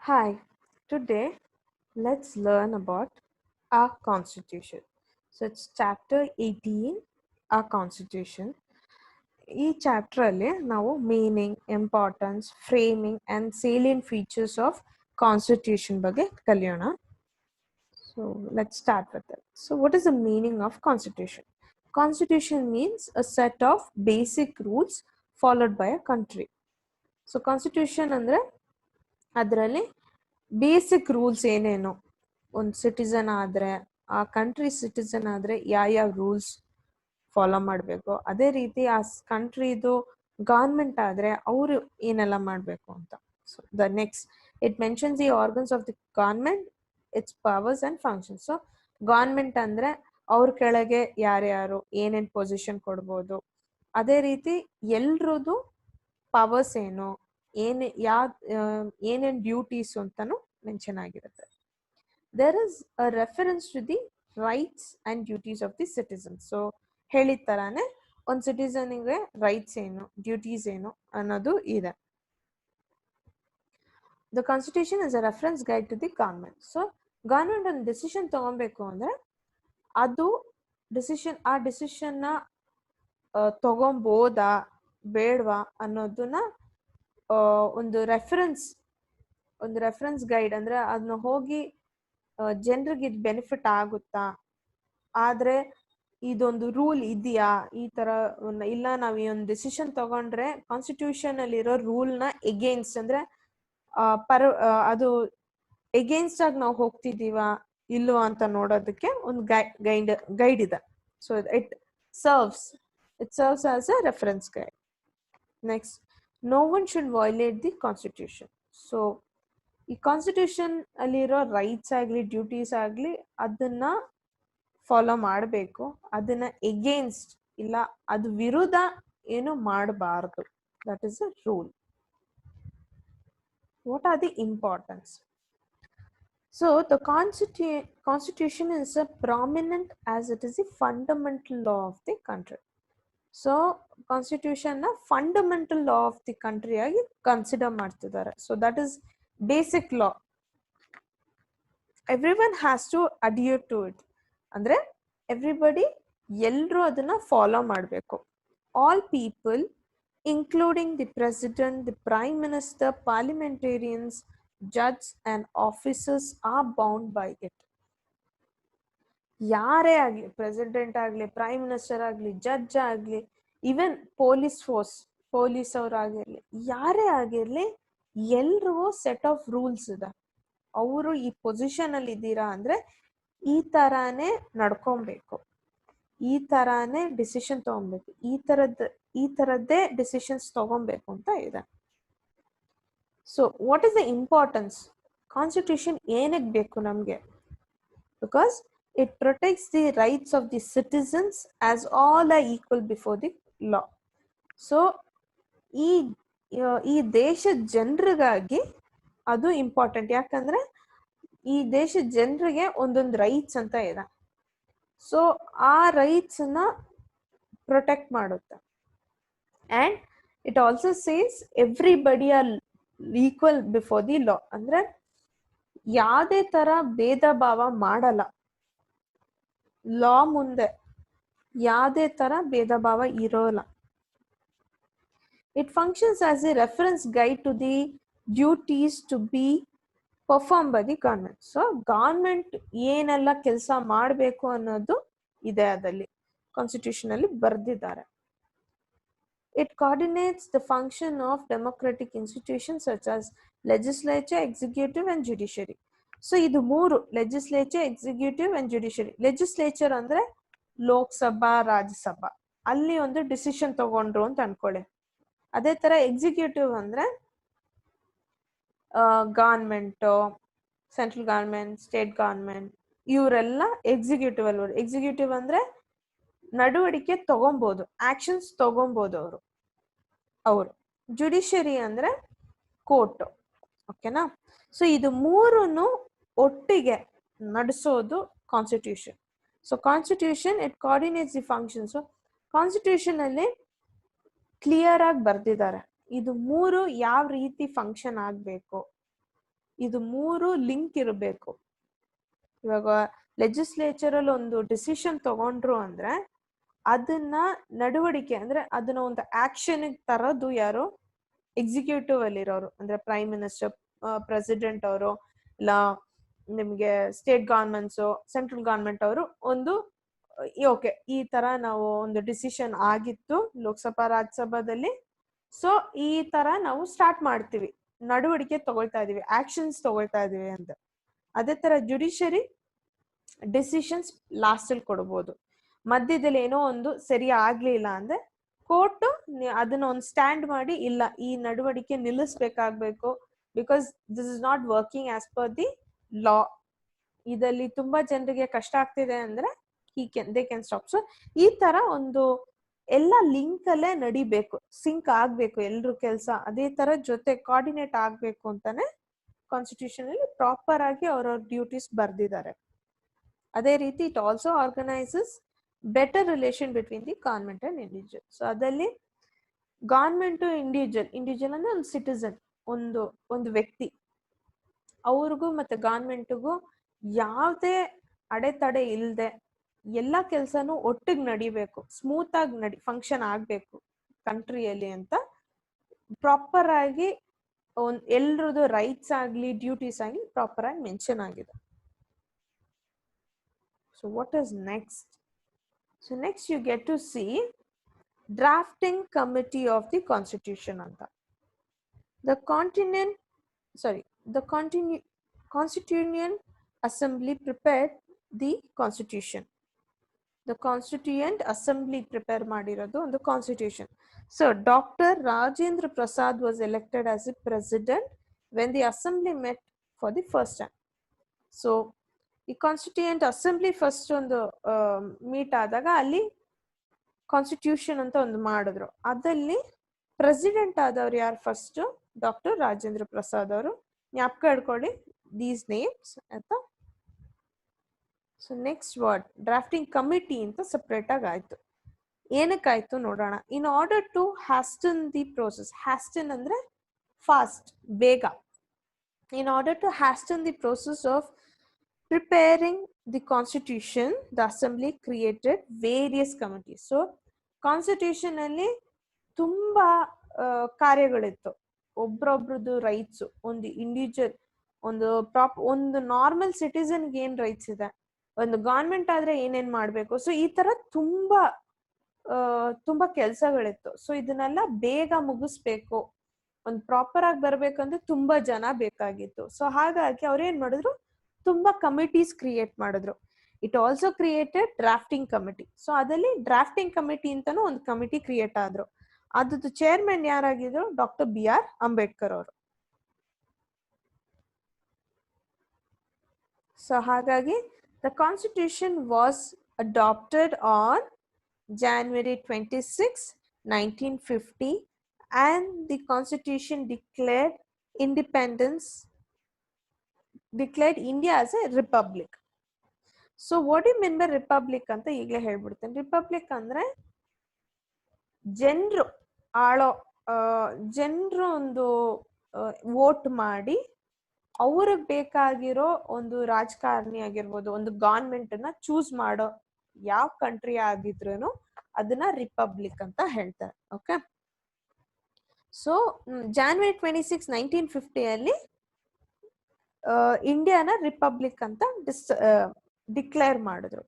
Hi, today let's learn about our constitution. So it's chapter 18, our constitution. ಈ chapter ಅಲ್ಲಿ ನಾವು meaning, importance, framing and salient features of constitution ಬಗ್ಗೆ ಕಲಿಯೋಣ. So let's start with it. So what is the meaning of constitution? Constitution means a set of basic rules followed by a country. So constitution ಅಂದ್ರೆ ಅದರಲ್ಲಿ basic rules ಏನೇನು, ಒಂದು citizen ಆದರೆ ಆ country citizen ಆದರೆ ಯಾವ ರೂಲ್ಸ್ ಫಾಲೋ ಮಾಡಬೇಕು, ಅದೇ ರೀತಿ ಆ ಕಂಟ್ರಿದು ಗೌರ್ಮೆಂಟ್ ಆದರೆ ಅವರು ಏನೆಲ್ಲ ಮಾಡಬೇಕು ಅಂತ. So the next it mentions the organs of the government, it's powers and functions. So government ಅಂದರೆ ಅವ್ರ ಕೆಳಗೆ ಯಾರ್ಯಾರು ಏನೇನು ಪೊಸಿಷನ್ ಕೊಡ್ಬೋದು, ಅದೇ ರೀತಿ ಎಲ್ರದ್ದು ಪವರ್ಸ್ ಏನು, ಏನೇನು ಡ್ಯೂಟೀಸ್ ಅಂತಾನು ಮೆನ್ಷನ್ ಆಗಿರುತ್ತೆ. There is a reference to the rights and duties of the citizen. So ಹೇಳಿದ ತರಾನೇ ಒಂದು ಸಿಟಿಸನ್ಗೆ ರೈಟ್ಸ್ ಏನು, ಡ್ಯೂಟೀಸ್ ಏನು ಅನ್ನೋದು ಇದೆ. The constitution is a reference guide to the government. So government ಒಂದು ಡಿಸಿಷನ್ ತಗೊಬೇಕು ಅಂದ್ರೆ ಅದು ಆ ಡಿಸಿಷನ್ನ ತಗೊಬೋದಾ ಬೇಡವಾ ಅನ್ನೋದನ್ನ ಒಂದು ರೆಫರೆನ್ಸ್ ಗೈಡ್ ಅಂದ್ರೆ ಅದನ್ನ ಹೋಗಿ ಜನರಿಗೆ ಇದು ಬೆನಿಫಿಟ್ ಆಗುತ್ತಾ, ಆದ್ರೆ ಇದೊಂದು ರೂಲ್ ಇದೆಯಾ, ಈ ತರ ಇಲ್ಲ ನಾವು ಈ ಒಂದು ಡಿಸಿಷನ್ ತಗೊಂಡ್ರೆ ಕಾನ್ಸ್ಟಿಟ್ಯೂಷನ್ ಅಲ್ಲಿರೋ ರೂಲ್ ನ ಎಗೇನ್ಸ್ಟ್ ಅಂದ್ರೆ ಅದು ಎಗೇನ್ಸ್ಟ್ ಆಗಿ ನಾವು ಹೋಗ್ತಿದೀವ ಇಲ್ಲೋ ಅಂತ ನೋಡೋದಕ್ಕೆ ಒಂದು ಗೈಡ್ ಇದೆ. So it serves as a reference guide. Next, no one should violate the constitution. So ಈ ಕಾನ್ಸ್ಟಿಟ್ಯೂಷನ್ ಅಲ್ಲಿರೋ ರೈಟ್ಸ್ ಆಗಲಿ ಡ್ಯೂಟೀಸ್ ಆಗಲಿ ಅದನ್ನ ಫಾಲೋ ಮಾಡಬೇಕು, ಅದನ್ನ ಎಗೇನ್ಸ್ಟ್ ಇಲ್ಲ ಅದು ವಿರುದ್ಧ ಏನು ಮಾಡಬಾರದು. That is a rule. What are the importance? So the constitution is a prominent as it is the fundamental law of the country. So constitution ನ fundamental law of the country ಆಗಿ consider ಮಾಡ್ತಿದ್ದಾರೆ. So that is basic law. Everyone has to adhere to it. ಅಂದ್ರೆ everybody ಎಲ್ಲರೂ ಅದನ್ನ follow ಮಾಡಬೇಕು. All people including the president, the prime minister, parliamentarians, judge and officers are bound by it. ಯಾರೇ ಆಗ್ಲಿ, president ಆಗ್ಲಿ, prime minister ಆಗ್ಲಿ, judge ಆಗ್ಲಿ, even police ಅವರಾಗಿರ್ಲಿ, ಯಾರೇ ಆಗಿರ್ಲಿ, ಎಲ್ರಿಗೂ ಸೆಟ್ ಆಫ್ ರೂಲ್ಸ್ ಇದೆ. ಅವರು ಈ ಪೊಸಿಷನ್ ಅಲ್ಲಿ ಇದ್ದೀರಾ ಅಂದ್ರೆ ಈ ತರಾನೇ ನಡ್ಕೊಬೇಕು, ಈ ತರಾನೇ ಡಿಸಿಷನ್ ತಗೊಬೇಕು, ಈ ತರದ್ದೇ ಡಿಸಿಷನ್ಸ್ ತಗೊಬೇಕು ಅಂತ ಇದೆ. So what is the importance? Constitution ಏನಕ್ಕೆ ಬೇಕು ನಮ್ಗೆ? Because it protects the rights of the citizens as all are equal before the law. So ಈ ದೇಶದ ಜನರಿಗಾಗಿ ಅದು ಇಂಪಾರ್ಟೆಂಟ್. ಯಾಕಂದ್ರೆ ಈ ದೇಶದ ಜನರಿಗೆ ಒಂದೊಂದು ರೈಟ್ಸ್ ಅಂತ ಇದೆ. ಸೊ ಆ ರೈಟ್ಸ್ ನ ಪ್ರೊಟೆಕ್ಟ್ ಮಾಡುತ್ತೆ. And it also says everybody are equal before the law. ಅಂದ್ರೆ ಯಾವುದೇ ತರ ಭೇದ ಭಾವ ಮಾಡಲ್ಲ. ಲಾ ಮುಂದೆ ಯಾವುದೇ ತರ ಭೇದ ಭಾವ ಇರೋಲ್ಲ. It functions as a reference guide to the duties to be perform by the government. So government ಏನೆಲ್ಲ ಕೆಲಸ ಮಾಡಬೇಕು ಅನ್ನೋದು ಇದೆ, ಅದಲ್ಲಿ ಕಾನ್ಸ್ಟಿಟ್ಯೂಷನ್ ಅಲ್ಲಿ ಬರೆದಿದ್ದಾರೆ. It coordinates the function of democratic institutions such as legislature, executive and judiciary. So ಇದು ಮೂರು, legislature, executive and judiciary. Legislature ಅಂದ್ರೆ ಲೋಕಸಭಾ, ರಾಜ್ಯಸಭಾ, ಅಲ್ಲಿ ಒಂದು ಡಿಸಿಷನ್ ತಗೊಂಡ್ರು ಅಂತ ಅನ್ಕೊಳ್ಳಿ. ಅದೇ ತರ ಎಕ್ಸಿಕ್ಯೂಟಿವ್ ಅಂದ್ರೆ government, central government, state government, ಇವರೆಲ್ಲ ಎಕ್ಸಿಕ್ಯೂಟಿವ್ ಅಲ್ಲಿ. ಎಕ್ಸಿಕ್ಯೂಟಿವ್ ಅಂದ್ರೆ ನಡವಳಿಕೆ ತಗೊಬಹುದು, ಆಕ್ಷನ್ಸ್ ತಗೊಬಹುದು ಅವರು. ಜುಡಿಷರಿ ಅಂದ್ರೆ ಕೋರ್ಟ್. ಓಕೆನಾ? ಸೊ ಇದು ಮೂರನ್ನು ಒಟ್ಟಿಗೆ ನಡೆಸೋದು constitution. So constitution it coordinates the functions. Constitution ಅಲ್ಲಿ ಕ್ಲಿಯರ್ ಆಗಿ ಬರ್ದಿದ್ದಾರೆ ಇದು ಮೂರು ಯಾವ ರೀತಿ ಫಂಕ್ಷನ್ ಆಗ್ಬೇಕು. ಇದು ಮೂರು ಲಿಂಕ್ ಇರಬೇಕು. ಇವಾಗ ಲೆಜಿಸ್ಲೇಚರ್ ಅಲ್ಲಿ ಒಂದು ಡಿಸಿಷನ್ ತಗೊಂಡ್ರು ಅಂದ್ರೆ ಅದನ್ನ ನಡವಳಿಕೆ ಅಂದ್ರೆ ಅದನ್ನ ಒಂದು ಆಕ್ಷನ್ ತರೋದು ಯಾರು, ಎಕ್ಸಿಕ್ಯೂಟಿವ್ ಅಲ್ಲಿ ಇರೋರು, ಅಂದ್ರೆ ಪ್ರೈಮ್ ಮಿನಿಸ್ಟರ್, ಪ್ರೆಸಿಡೆಂಟ್ ಅವರು, ಇಲ್ಲ ನಿಮ್ಗೆ ಸ್ಟೇಟ್ ಗವರ್ಮೆಂಟ್ಸ್, ಸೆಂಟ್ರಲ್ ಗವರ್ಮೆಂಟ್ ಅವರು ಒಂದು ಓಕೆ ಈ ತರ ನಾವು ಒಂದು ಡಿಸಿಷನ್ ಆಗಿತ್ತು ಲೋಕಸಭಾ ರಾಜ್ಯಸಭಾದಲ್ಲಿ, ಸೊ ಈ ತರ ನಾವು ಸ್ಟಾರ್ಟ್ ಮಾಡ್ತೀವಿ, ನಡವಳಿಕೆ ತಗೊಳ್ತಾ ಇದೀವಿ, ಆಕ್ಷನ್ಸ್ ತಗೊಳ್ತಾ ಇದೀವಿ ಅಂತ. ಅದೇ ತರ ಜುಡಿಷರಿ ಡಿಸಿಷನ್ಸ್ ಲಾಸ್ಟ್ ಅಲ್ಲಿ ಕೊಡ್ಬೋದು. ಮಧ್ಯದಲ್ಲಿ ಏನೋ ಒಂದು ಸರಿ ಆಗ್ಲಿಲ್ಲ ಅಂದ್ರೆ ಕೋರ್ಟ್ ಅದನ್ನ ಒಂದು ಸ್ಟ್ಯಾಂಡ್ ಮಾಡಿ, ಇಲ್ಲ ಈ ನಡವಳಿಕೆ ನಿಲ್ಲಿಸ್ಬೇಕಾಗ್ಬೇಕು, because this is not working as per the law, ಇದಲ್ಲಿ ತುಂಬಾ ಜನರಿಗೆ ಕಷ್ಟ ಆಗ್ತಿದೆ ಅಂದ್ರೆ ದೇ ಕ್ಯಾನ್ ಸ್ಟಾಪ್. ಸೊ ಈ ತರ ಒಂದು ಎಲ್ಲ ಲಿಂಕ್ ಅಲ್ಲೇ ನಡಿಬೇಕು, ಸಿಂಕ್ ಆಗ್ಬೇಕು ಎಲ್ರು ಕೆಲಸ, ಅದೇ ತರ ಜೊತೆ ಕೋಆರ್ಡಿನೇಟ್ ಆಗ್ಬೇಕು ಅಂತಾನೆ ಕಾನ್ಸ್ಟಿಟ್ಯೂಷನ್ ಅಲ್ಲಿ ಪ್ರಾಪರ್ ಆಗಿ ಅವ್ರವ್ರ ಡ್ಯೂಟೀಸ್ ಬರ್ದಿದ್ದಾರೆ. ಅದೇ ರೀತಿ it also organisers better relation between the government and individual. So ಅದಲ್ಲಿ ಗವರ್ಮೆಂಟ್ ಇಂಡಿವಿಜುವಲ್ ಅಂದ್ರೆ ಒಂದು ಸಿಟಿಸನ್, ಒಂದು ವ್ಯಕ್ತಿ, ಅವ್ರಿಗೂ ಮತ್ತೆ ಗವರ್ಮೆಂಟ್ಗೂ ಯಾವುದೇ ಅಡೆತಡೆ ಇಲ್ಲದೆ ಎಲ್ಲಾ ಕೆಲ್ಸನೂ ಒಟ್ಟಿಗೆ ನಡಿಬೇಕು, ಸ್ಮೂತ್ ಆಗಿ ಫಂಕ್ಷನ್ ಆಗ್ಬೇಕು ಕಂಟ್ರಿಯಲ್ಲಿ ಅಂತ ಪ್ರಾಪರ್ ಆಗಿ ಎಲ್ರದ್ದು ರೈಟ್ಸ್ ಆಗ್ಲಿ ಡ್ಯೂಟೀಸ್ ಆಗ್ಲಿ ಪ್ರಾಪರ್ ಆಗಿ ಮೆನ್ಷನ್ ಆಗಿದೆ. So what is next? So next you get to see drafting committee of the constitution anta. The Constituent Assembly prepared the constitution. The Constituent Assembly prepare ಮಾಡಿರೋದು ಒಂದು constitution. So Dr. Rajendra Prasad was elected as the president when the assembly met for the first time. So ಈ constituent assembly first ಒಂದು meet ಆದಾಗ ಅಲ್ಲಿ constitution ಅಂತ ಒಂದು ಮಾಡಿದ್ರು. ಅದಲ್ಲಿ ಪ್ರೆಸಿಡೆಂಟ್ ಆದವ್ರು ಯಾರು ಫಸ್ಟ್, ಡಾಕ್ಟರ್ ರಾಜೇಂದ್ರ ಪ್ರಸಾದ್ ಅವರು. ಜ್ಞಾಪಕ ಇಟ್ಕೊಳ್ಳಿ ದೀಸ್ ನೇಮ್ಸ್ ಆಯ್ತಾ. So next word drafting committee ಅಂತ ಸಪ್ರೇಟ್ ಆಗಿ ಆಯ್ತು. ಏನಕ್ಕಾಯ್ತು ನೋಡೋಣ. In order to hasten the process, hasten ಅಂದ್ರೆ ಫಾಸ್ಟ್, ಬೇಗ. In order to hasten the process of preparing the constitution, the assembly created various committees. So constitution ಅಲ್ಲಿ ತುಂಬಾ ಕಾರ್ಯಗಳಿತ್ತು. ಒಬ್ರೊಬ್ರದ್ದು rights, ಒಂದು ಇಂಡಿವಿಜುವಲ್, ಒಂದು ನಾರ್ಮಲ್ ಸಿಟಿಸನ್ಗೆ ಏನ್ ರೈಟ್ಸ್ ಇದೆ, ಒಂದು ಗವರ್ಮೆಂಟ್ ಆದ್ರೆ ಏನೇನ್ ಮಾಡ್ಬೇಕು, ಸೊ ಈ ತರ ತುಂಬಾ ಕೆಲ್ಸಗಳಿತ್ತು. ಸೊ ಇದನ್ನೆಲ್ಲ ಬೇಗ ಮುಗಿಸ್ಬೇಕು, ಒಂದು ಪ್ರಾಪರ್ ಆಗಿ ಬರ್ಬೇಕಂದ್ರೆ ತುಂಬಾ ಜನ ಬೇಕಾಗಿತ್ತು. ಸೊ ಹಾಗಾಗಿ ಅವ್ರೇನ್ ಮಾಡಿದ್ರು, ತುಂಬಾ ಕಮಿಟೀಸ್ ಕ್ರಿಯೇಟ್ ಮಾಡಿದ್ರು. It also created drafting committee. So ಅದಲ್ಲಿ ಡ್ರಾಫ್ಟಿಂಗ್ ಕಮಿಟಿ ಅಂತಾನು ಒಂದು ಕಮಿಟಿ ಕ್ರಿಯೇಟ್ ಆದ್ರು. ಅದ್ರದ್ದು ಚೇರ್ಮನ್ ಯಾರಾಗಿದ್ರು, ಡಾಕ್ಟರ್ BR ಅಂಬೇಡ್ಕರ್ ಅವರು. ಸೊ ಹಾಗಾಗಿ the constitution was adopted on January 26, 1950 and the constitution declared India as a republic. So what do you mean by republic ಅಂತ ಈಗಲೇ ಹೇಳ್ಬಿಡ್ತೇನೆ. ರಿಪಬ್ಲಿಕ್ ಅಂದ್ರೆ ಜನರು ಒಂದು ವೋಟ್ ಮಾಡಿ ಅವ್ರಿಗೆ ಬೇಕಾಗಿರೋ ಒಂದು ರಾಜಕಾರಣಿ ಆಗಿರ್ಬೋದು, ಒಂದು ಗವರ್ಮೆಂಟ್ ನ ಚೂಸ್ ಮಾಡೋ ಯಾವ ಕಂಟ್ರಿ ಆಗಿದ್ರು ಅದನ್ನ ರಿಪಬ್ಲಿಕ್ ಅಂತ ಹೇಳ್ತಾರೆ. ಓಕೆ. ಸೊ January 26, 1950 ಅಲ್ಲಿ ಇಂಡಿಯಾನ ರಿಪಬ್ಲಿಕ್ ಅಂತ ಡಿಕ್ಲೇರ್ ಮಾಡಿದ್ರು.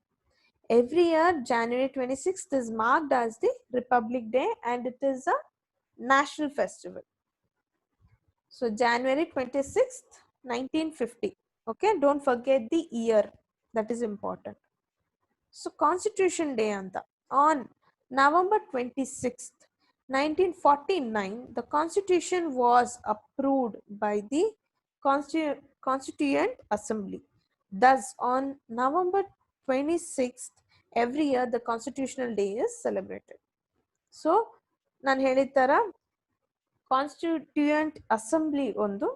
Every year January 26th is marked as the Republic Day and it is a national festival. So January 26th, 1950. Okay, don't forget the year, that is important. So Constitution Day anta on November 26th, 1949 the Constitution was approved by the Constituent Assembly. Thus on November 26th every year the Constitutional Day is celebrated. So ನಾನು ಹೇಳಿದ ತರ constituent assembly ಒಂದು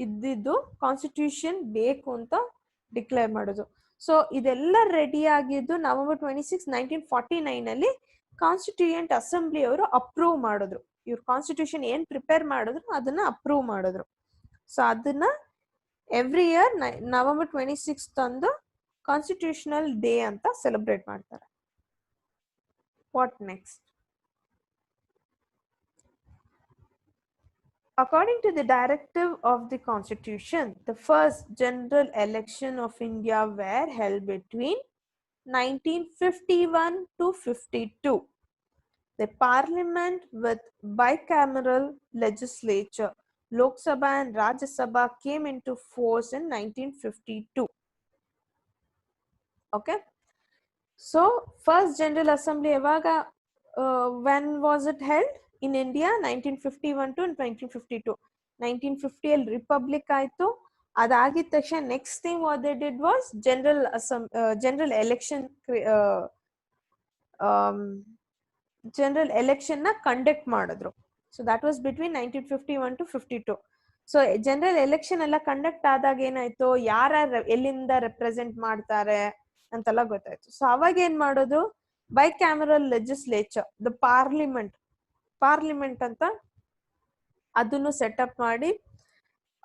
ಇದ್ದಿದ್ದು constitution ಬೇಕು ಅಂತ declare ಮಾಡೋದು. So ಇದೆಲ್ಲ ready ಆಗಿದ್ದು November 26, 1949 ಅಲ್ಲಿ ಕಾನ್ಸ್ಟಿಟ್ಯೂಯೆಂಟ್ ಅಸೆಂಬ್ಲಿ ಅವರು ಅಪ್ರೂವ್ ಮಾಡಿದ್ರು. ಇವ್ರು ಕಾನ್ಸ್ಟಿಟ್ಯೂಷನ್ ಏನ್ ಪ್ರಿಪೇರ್ ಮಾಡಿದ್ರು ಅದನ್ನ ಅಪ್ರೂವ್ ಮಾಡಿದ್ರು. ಸೊ ಅದನ್ನ ಎವ್ರಿ ಇಯರ್ ನವೆಂಬರ್ 26 ಅಂದು ಕಾನ್ಸ್ಟಿಟ್ಯೂಷನಲ್ ಡೇ ಅಂತ ಸೆಲೆಬ್ರೇಟ್ ಮಾಡ್ತಾರೆ. What next? According to the directive of the Constitution, the first general election of India were held between 1951 to 52. The parliament with bicameral legislature, Lok Sabha and Rajya Sabha, came into force in 1952. Okay. So, first general assembly evaga, when was it held in India? 1951 to 1952. 1950 ಅಲ್ಲಿ republic ಆಯ್ತು. ಅದಾಗಿದ ತಕ್ಷಣ next thing what they did was general election ನ conduct ಮಾಡಿದ್ರು. So that was between 1951 to 52. So general election ಎಲ್ಲ conduct ಆದಾಗ ಏನಾಯ್ತು, ಯಾರ ಎಲ್ಲಿಂದ ರೆಪ್ರೆಸೆಂಟ್ ಮಾಡ್ತಾರೆ ಅಂತೆಲ್ಲ ಗೊತ್ತಾಯ್ತು. ಸೊ ಅವಾಗ ಏನ್ ಮಾಡೋದು, by cameral legislature, the parliament ಅಂತ ಅದನ್ನು ಸೆಟಪ್ ಮಾಡಿ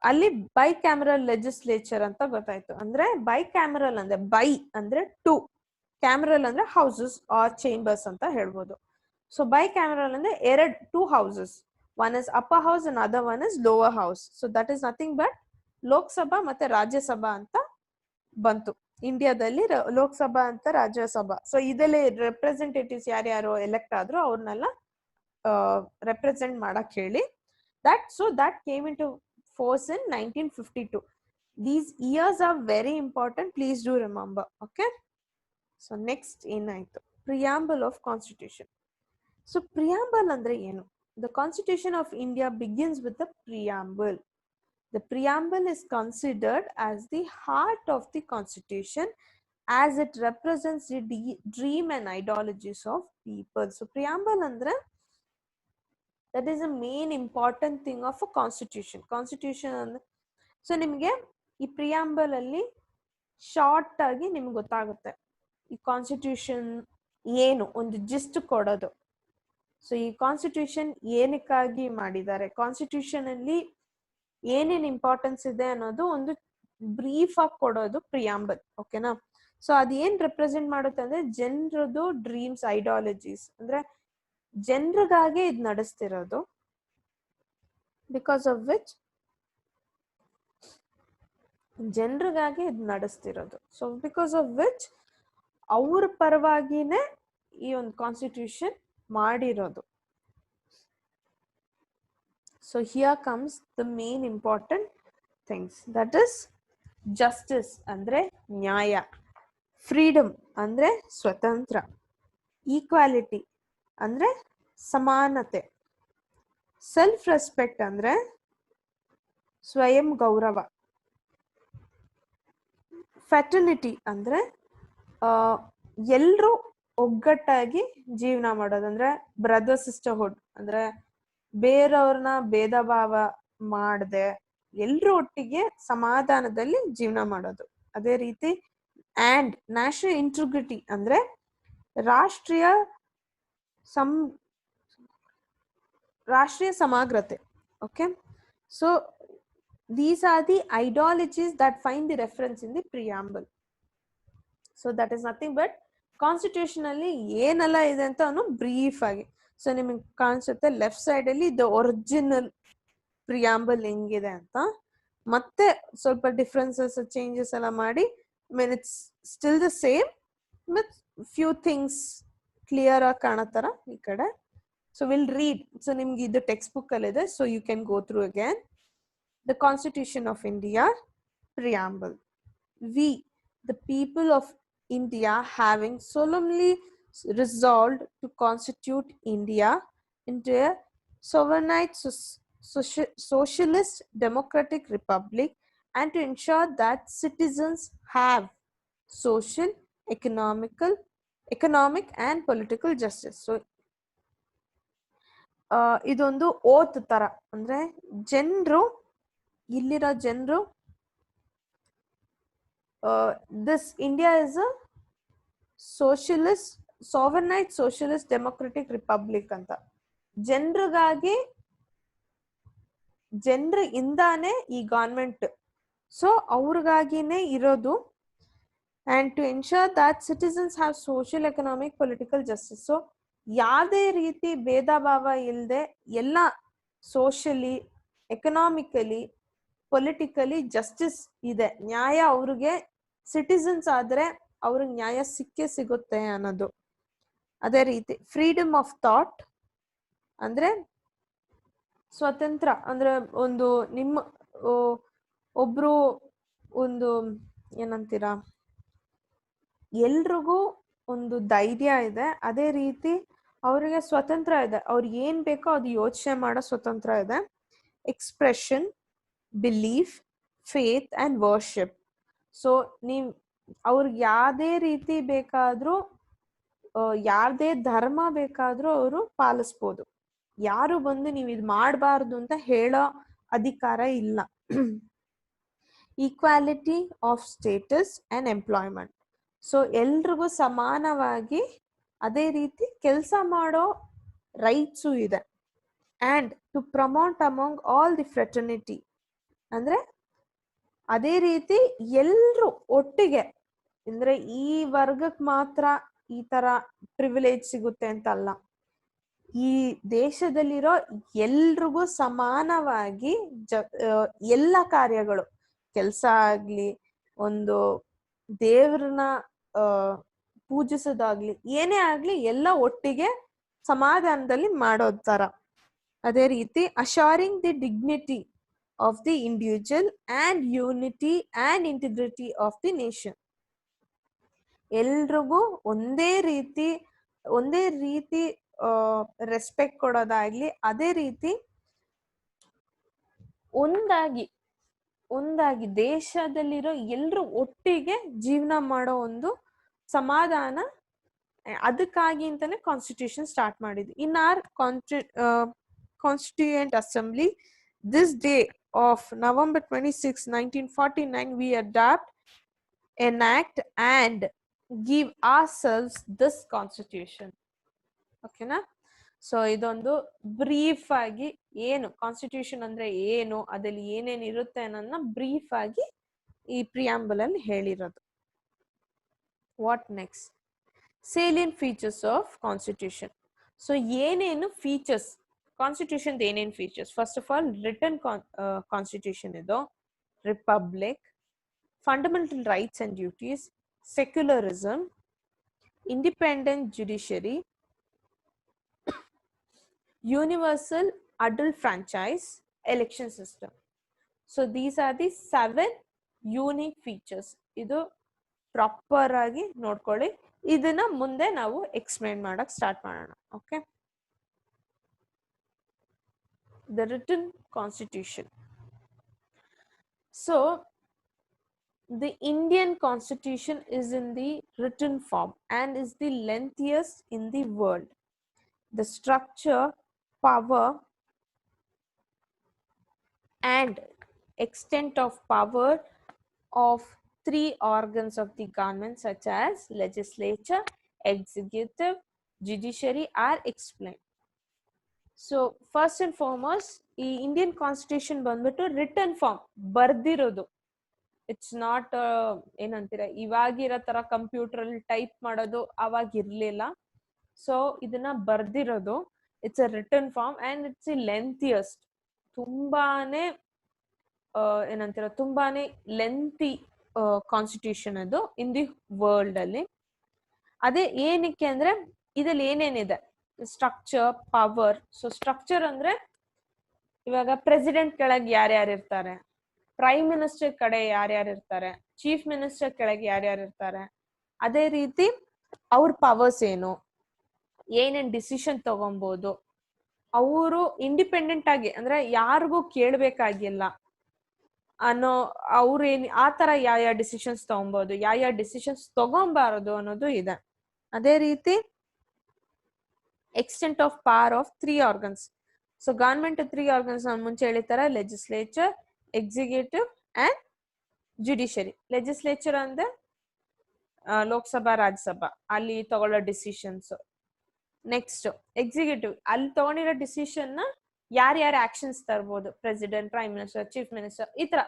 ಅಲ್ಲಿ ಬೈ ಕ್ಯಾಮರಲ್ ಲೆಜಿಸ್ಲೇಚರ್ ಅಂತ ಗೊತ್ತಾಯ್ತು. ಅಂದ್ರೆ ಬೈ ಕ್ಯಾಮರಲ್ ಅಂದ್ರೆ ಬೈ ಅಂದ್ರೆ ಟು, ಕ್ಯಾಮರಲ್ ಅಂದ್ರೆ ಹೌಸಸ್ ಆರ್ ಚೇಂಬರ್ಸ್ ಅಂತ ಹೇಳ್ಬೋದು. ಸೊ ಬೈ ಕ್ಯಾಮರಲ್ ಅಂದ್ರೆ two houses, one is upper house and other one is lower house. So that is nothing but Lok Sabha ಮತ್ತೆ ರಾಜ್ಯಸಭಾ ಅಂತ ಬಂತು. ಇಂಡಿಯಾದಲ್ಲಿ ಲೋಕಸಭಾ ಅಂತ ರಾಜ್ಯಸಭಾ. ಸೊ ಇದರಲ್ಲಿ ರೆಪ್ರೆಸೆಂಟೇಟಿವ್ಸ್ ಯಾರ್ಯಾರು ಎಲೆಕ್ಟ್ ಆದ್ರು ಅವ್ರನ್ನೆಲ್ಲ ರೆಪ್ರೆಸೆಂಟ್ ಮಾಡಕ್ ಹೇಳಿ. that came into force in 1952. These years are very important, please do remember. Okay, so next ಏನಾಯ್ತು, preamble of constitution. So preamble ಅಂದ್ರೆ ಏನು? The Constitution of India begins with the preamble. The preamble is considered as the heart of the constitution as it represents the dream and ideologies of people. So preamble andre that is a main important thing of a constitution ಅಂದ್ರೆ. So ನಿಮಗೆ ಈ preamble ಅಲ್ಲಿ short ಆಗಿ ನಿಮ್ಗೆ ಗೊತ್ತಾಗುತ್ತೆ ಈ constitution ಏನು, ಒಂದು ಜಿಸ್ಟ್ ಕೊಡೋದು. ಸೊ ಈ ಕಾನ್ಸ್ಟಿಟ್ಯೂಷನ್ ಏನಕ್ಕಾಗಿ ಮಾಡಿದ್ದಾರೆ, ಕಾನ್ಸ್ಟಿಟ್ಯೂಷನ್ ಅಲ್ಲಿ ಏನೇನ್ ಇಂಪಾರ್ಟೆನ್ಸ್ ಇದೆ ಅನ್ನೋದು ಒಂದು ಬ್ರೀಫ್ ಆಗಿ ಕೊಡೋದು ಪ್ರಿಯಾಂಬಲ್. ಓಕೆನಾ? ಸೊ ಅದೇನ್ ರೆಪ್ರೆಸೆಂಟ್ ಮಾಡುತ್ತೆ ಅಂದ್ರೆ ಜನರದು ಡ್ರೀಮ್ಸ್, ಐಡಿಯಾಲಜೀಸ್, ಅಂದ್ರೆ ಜನರಿಗಾಗಿ ಇದು ನಡೆಸ್ತಿರೋದು. ಬಿಕಾಸ್ ಆಫ್ ವಿಚ್ ಜನರಿಗಾಗಿ ಇದು ನಡೆಸ್ತಿರೋದು. ಸೊ ಬಿಕಾಸ್ ಆಫ್ ವಿಚ್ ಅವ್ರ ಪರವಾಗಿನೇ ಈ ಒಂದು ಕಾನ್ಸ್ಟಿಟ್ಯೂಷನ್ ಮಾಡಿರೋದು. So here comes the main important things, that is justice ಅಂದ್ರೆ ನ್ಯಾಯ, ಫ್ರೀಡಮ್ ಅಂದ್ರೆ ಸ್ವತಂತ್ರ, ಈಕ್ವಾಲಿಟಿ ಅಂದ್ರೆ ಸಮಾನತೆ, ಸೆಲ್ಫ್ ರೆಸ್ಪೆಕ್ಟ್ ಅಂದ್ರೆ ಸ್ವಯಂ ಗೌರವ, ಫ್ಯಾಟರ್ನಿಟಿ ಅಂದ್ರೆ ಎಲ್ರೂ ಒಗ್ಗಟ್ಟಾಗಿ ಜೀವನ ಮಾಡೋದು, ಅಂದ್ರೆ ಬ್ರದರ್ ಸಿಸ್ಟರ್ಹುಡ್, ಅಂದ್ರೆ ಬೇರೆಯವ್ರನ್ನ ಭೇದ ಭಾವ ಮಾಡದೆ ಎಲ್ರೂ ಒಟ್ಟಿಗೆ ಸಮಾಧಾನದಲ್ಲಿ ಜೀವನ ಮಾಡೋದು. ಅದೇ ರೀತಿ ಅಂಡ್ ನ್ಯಾಷನಲ್ ಇಂಟಿಗ್ರಿಟಿ ಅಂದ್ರೆ ರಾಷ್ಟ್ರೀಯ ಸಮಗ್ರತೆ. Okay, so these are the ideologies that find the reference in the preamble. So that is nothing but constitution ಏನೆಲ್ಲ ಇದೆ ಅಂತ ಅವನು ಬ್ರೀಫ್ ಆಗಿ. ಸೊ ನಿಮಗೆ ಕಾಣಿಸುತ್ತೆ ಲೆಫ್ಟ್ ಸೈಡ್ ಅಲ್ಲಿ ದ ಒರಿಜಿನಲ್ ಪ್ರಿಯಾಂಬಲ್ ಹೆಂಗಿದೆ ಅಂತ, ಮತ್ತೆ ಸ್ವಲ್ಪ ಡಿಫ್ರೆನ್ಸಸ್ ಚೇಂಜಸ್ ಎಲ್ಲ ಮಾಡಿ, mean it's still the same with few things clear ಆಗಿ ಕಾಣತ್ತಾರ ಈ ಕಡೆ. So will read. ಸೊ ನಿಮ್ಗೆ ಇದು ಟೆಕ್ಸ್ಟ್ ಬುಕ್ ಅಲ್ಲಿ ಇದೆ, so you can go through again. The Constitution of India, Preamble. We, the people of India, having solemnly resolved to constitute India into a sovereign socialist democratic republic and to ensure that citizens have social, economic and political justice. So ಇದೊಂದು ಓತ್ ತರ, ಅಂದ್ರೆ ಜನರು, ಇಲ್ಲಿರೋ ಜನರು, this India is a sovereign socialist democratic republic ಅಂತ. ಜನರಿಗಾಗಿ, ಜನರಿಂದಾನೇ ಈ government so ಅವ್ರಿಗಾಗಿನೇ ಇರೋದು. and to ensure that citizens have social, economic, political justice. So ಯಾವುದೇ ರೀತಿ ಭೇದ ಭಾವ ಇಲ್ಲದೆ ಎಲ್ಲ ಸೋಷಲಿ, ಎಕನಾಮಿಕಲಿ, ಪೊಲಿಟಿಕಲಿ ಜಸ್ಟಿಸ್ ಇದೆ, ನ್ಯಾಯ ಅವ್ರಿಗೆ ಸಿಟಿಸನ್ಸ್ ಆದ್ರೆ ಅವ್ರಿಗೆ ನ್ಯಾಯ ಸಿಕ್ಕೇ ಸಿಗುತ್ತೆ ಅನ್ನೋದು. ಅದೇ ರೀತಿ ಫ್ರೀಡಮ್ ಆಫ್ ಥಾಟ್ ಅಂದ್ರೆ ಸ್ವತಂತ್ರ, ಅಂದ್ರೆ ಒಂದು ನಿಮ್ಮ ಒಬ್ರು ಒಂದು ಏನಂತೀರಾ, ಎಲ್ರಿಗೂ ಒಂದು ಧೈರ್ಯ ಇದೆ, ಅದೇ ರೀತಿ ಅವರಿಗೆ ಸ್ವತಂತ್ರ ಇದೆ, ಅವ್ರಿಗೆ ಏನ್ ಬೇಕೋ ಅದು ಯೋಚನೆ ಮಾಡೋ ಸ್ವತಂತ್ರ ಇದೆ. Expression, belief, faith and worship. So ನೀವ್ ಅವ್ರಿಗೆ ಯಾವ್ದೇ ರೀತಿ ಬೇಕಾದ್ರೂ, ಯಾವ್ದೇ ಧರ್ಮ ಬೇಕಾದ್ರೂ ಅವರು ಪಾಲಿಸ್ಬೋದು. ಯಾರು ಬಂದು ನೀವು ಇದು ಮಾಡಬಾರ್ದು ಅಂತ ಹೇಳೋ ಅಧಿಕಾರ ಇಲ್ಲ. Equality of status and employment. So ಎಲ್ರಿಗೂ ಸಮಾನವಾಗಿ ಅದೇ ರೀತಿ ಕೆಲಸ ಮಾಡೋ ರೈಟ್ಸು ಇದೆ. And to promote among all the fraternity, ಅಂದ್ರೆ ಅದೇ ರೀತಿ ಎಲ್ರು ಒಟ್ಟಿಗೆ, ಅಂದ್ರೆ ಈ ವರ್ಗಕ್ಕೆ ಮಾತ್ರ ಈ ತರ ಪ್ರಿವಿಲೇಜ್ ಸಿಗುತ್ತೆ ಅಂತ ಅಲ್ಲ, ಈ ದೇಶದಲ್ಲಿರೋ ಎಲ್ರಿಗೂ ಸಮಾನವಾಗಿ ಎಲ್ಲ ಕಾರ್ಯಗಳು, ಕೆಲಸ ಆಗ್ಲಿ, ಒಂದು ದೇವ್ರನ್ನ ಪೂಜಿಸೋದಾಗ್ಲಿ, ಏನೇ ಆಗ್ಲಿ ಎಲ್ಲ ಒಟ್ಟಿಗೆ ಸಮಾಧಾನದಲ್ಲಿ ಮಾಡೋ ತರ. ಅದೇ ರೀತಿ assuring the dignity of the individual and unity and integrity of the nation. ಎಲ್ರಿಗೂ ಒಂದೇ ರೀತಿ ರೆಸ್ಪೆಕ್ಟ್ ಕೊಡೋದಾಗ್ಲಿ, ಅದೇ ರೀತಿ ಒಂದಾಗಿ ದೇಶದಲ್ಲಿರೋ ಎಲ್ರು ಒಟ್ಟಿಗೆ ಜೀವನ ಮಾಡೋ ಒಂದು ಸಮಾಧಾನ, ಅದಕ್ಕಾಗಿ ಅಂತಾನೆ ಕಾನ್ಸ್ಟಿಟ್ಯೂಷನ್ ಸ್ಟಾರ್ಟ್ ಮಾಡಿದ್ವಿ. In our constituent assembly this day of November 26, 1949 we adopt, enact and give ourselves this constitution. ಓಕೆನಾ? ಸೊ ಇದೊಂದು ಬ್ರೀಫ್ ಆಗಿ ಏನು ಕಾನ್ಸ್ಟಿಟ್ಯೂಷನ್ ಅಂದ್ರೆ ಏನು, ಅದ್ರಲ್ಲಿ ಏನೇನು ಇರುತ್ತೆ ಅನ್ನೋದನ್ನ ಬ್ರೀಫ್ ಆಗಿ ಈ ಪ್ರಿಯಾಂಬಲ್ ಅಲ್ಲಿ ಹೇಳಿರೋದು. What next? Salient features of constitution. So ಏನೇನು ಫೀಚರ್ಸ್ ಕಾನ್ಸ್ಟಿಟ್ಯೂಷನ್, ಏನೇನು features? First of all written constitution ಇದು, republic, fundamental rights and duties, secularism, independent judiciary, universal adult franchise, election system. So these are the 7 unique features. ಇದು proper ಆಗಿ ನೋಡ್ಕೊಳ್ಳಿ. ಇದನ್ನ ಮುಂದೆ ನಾವು explain ಮಾಡಕ್ ಸ್ಟಾರ್ಟ್ ಮಾಡೋಣ. Okay, the written constitution. So the Indian constitution is in the written form and is the lengthiest in the world. The structure, power and extent of power of 3 organs of the government such as legislature, executive, judiciary are explained. So first and foremost, ಈ Indian constitution ಬಂದ್ಬಿಟ್ಟು return form, ಬರ್ದಿರೋದು. It's not ಏನಂತೀರ ಇವಾಗಿರೋ ತರ computer ಅಲ್ಲಿ type ಮಾಡೋದು ಅವಾಗ ಇರ್ಲಿಲ್ಲ. ಸೊ ಇದನ್ನ ಬರ್ದಿರೋದು, it's a written form and it's a lengthiest. ತುಂಬಾನೇ ಏನಂತೀರ ತುಂಬಾನೇ ಲೆಂತಿ ಕಾನ್ಸ್ಟಿಟ್ಯೂಷನ್ ಅದು ಇನ್ ದಿ ವರ್ಲ್ಡ್ ಅಲ್ಲಿ. ಅದೇ ಏನಕ್ಕೆ ಅಂದ್ರೆ ಇದ್ರಲ್ಲಿ ಏನೇನಿದೆ, ಸ್ಟ್ರಕ್ಚರ್, ಪವರ್. ಸೊ ಸ್ಟ್ರಕ್ಚರ್ ಅಂದ್ರೆ ಇವಾಗ ಪ್ರೆಸಿಡೆಂಟ್ ಕೆಳಗೆ ಯಾರ್ಯಾರು ಇರ್ತಾರೆ, ಪ್ರೈಮ್ ಮಿನಿಸ್ಟರ್ ಕಡೆ ಯಾರ್ಯಾರು ಇರ್ತಾರೆ, ಚೀಫ್ ಮಿನಿಸ್ಟರ್ ಕೆಳಗೆ ಯಾರ್ಯಾರು ಇರ್ತಾರೆ, ಅದೇ ರೀತಿ ಅವ್ರ ಪವರ್ಸ್ ಏನು, ಏನೇನ್ ಡಿಸಿಷನ್ ತಗೊಬಹುದು, ಅವರು ಇಂಡಿಪೆಂಡೆಂಟ್ ಆಗಿ ಅಂದ್ರೆ ಯಾರಿಗೂ ಕೇಳ್ಬೇಕಾಗಿಲ್ಲ ಅನ್ನೋ, ಅವ್ರೇನ್ ಆ ತರ ಯಾವ ಡಿಸಿಷನ್ಸ್ ತಗೊಬಹುದು, ಯಾವ ಡಿಸಿಷನ್ಸ್ ತಗೊಬಾರದು ಅನ್ನೋದು ಇದೆ. ಅದೇ ರೀತಿ extent of power of 3 organs. So government 3 organs ಮುಂಚೆ ಹೇಳಿತಾರೆ, legislature, executive and judiciary. Legislature ಅಂದ್ರೆ ಲೋಕಸಭಾ, ರಾಜ್ಯಸಭಾ, ಅಲ್ಲಿ ತಗೊಳ್ಳೋ ಡಿಸಿಷನ್ಸ್. ನೆಕ್ಸ್ಟ್ ಎಕ್ಸಿಕ್ಯೂಟಿವ್, ಅಲ್ಲಿ ತಗೊಂಡಿರೋ ಡಿಸಿಷನ್ ನ ಯಾರ್ಯಾರು ಆಕ್ಷನ್ಸ್ ತರ್ಬೋದು, president, prime minister, chief minister, ಈ ತರ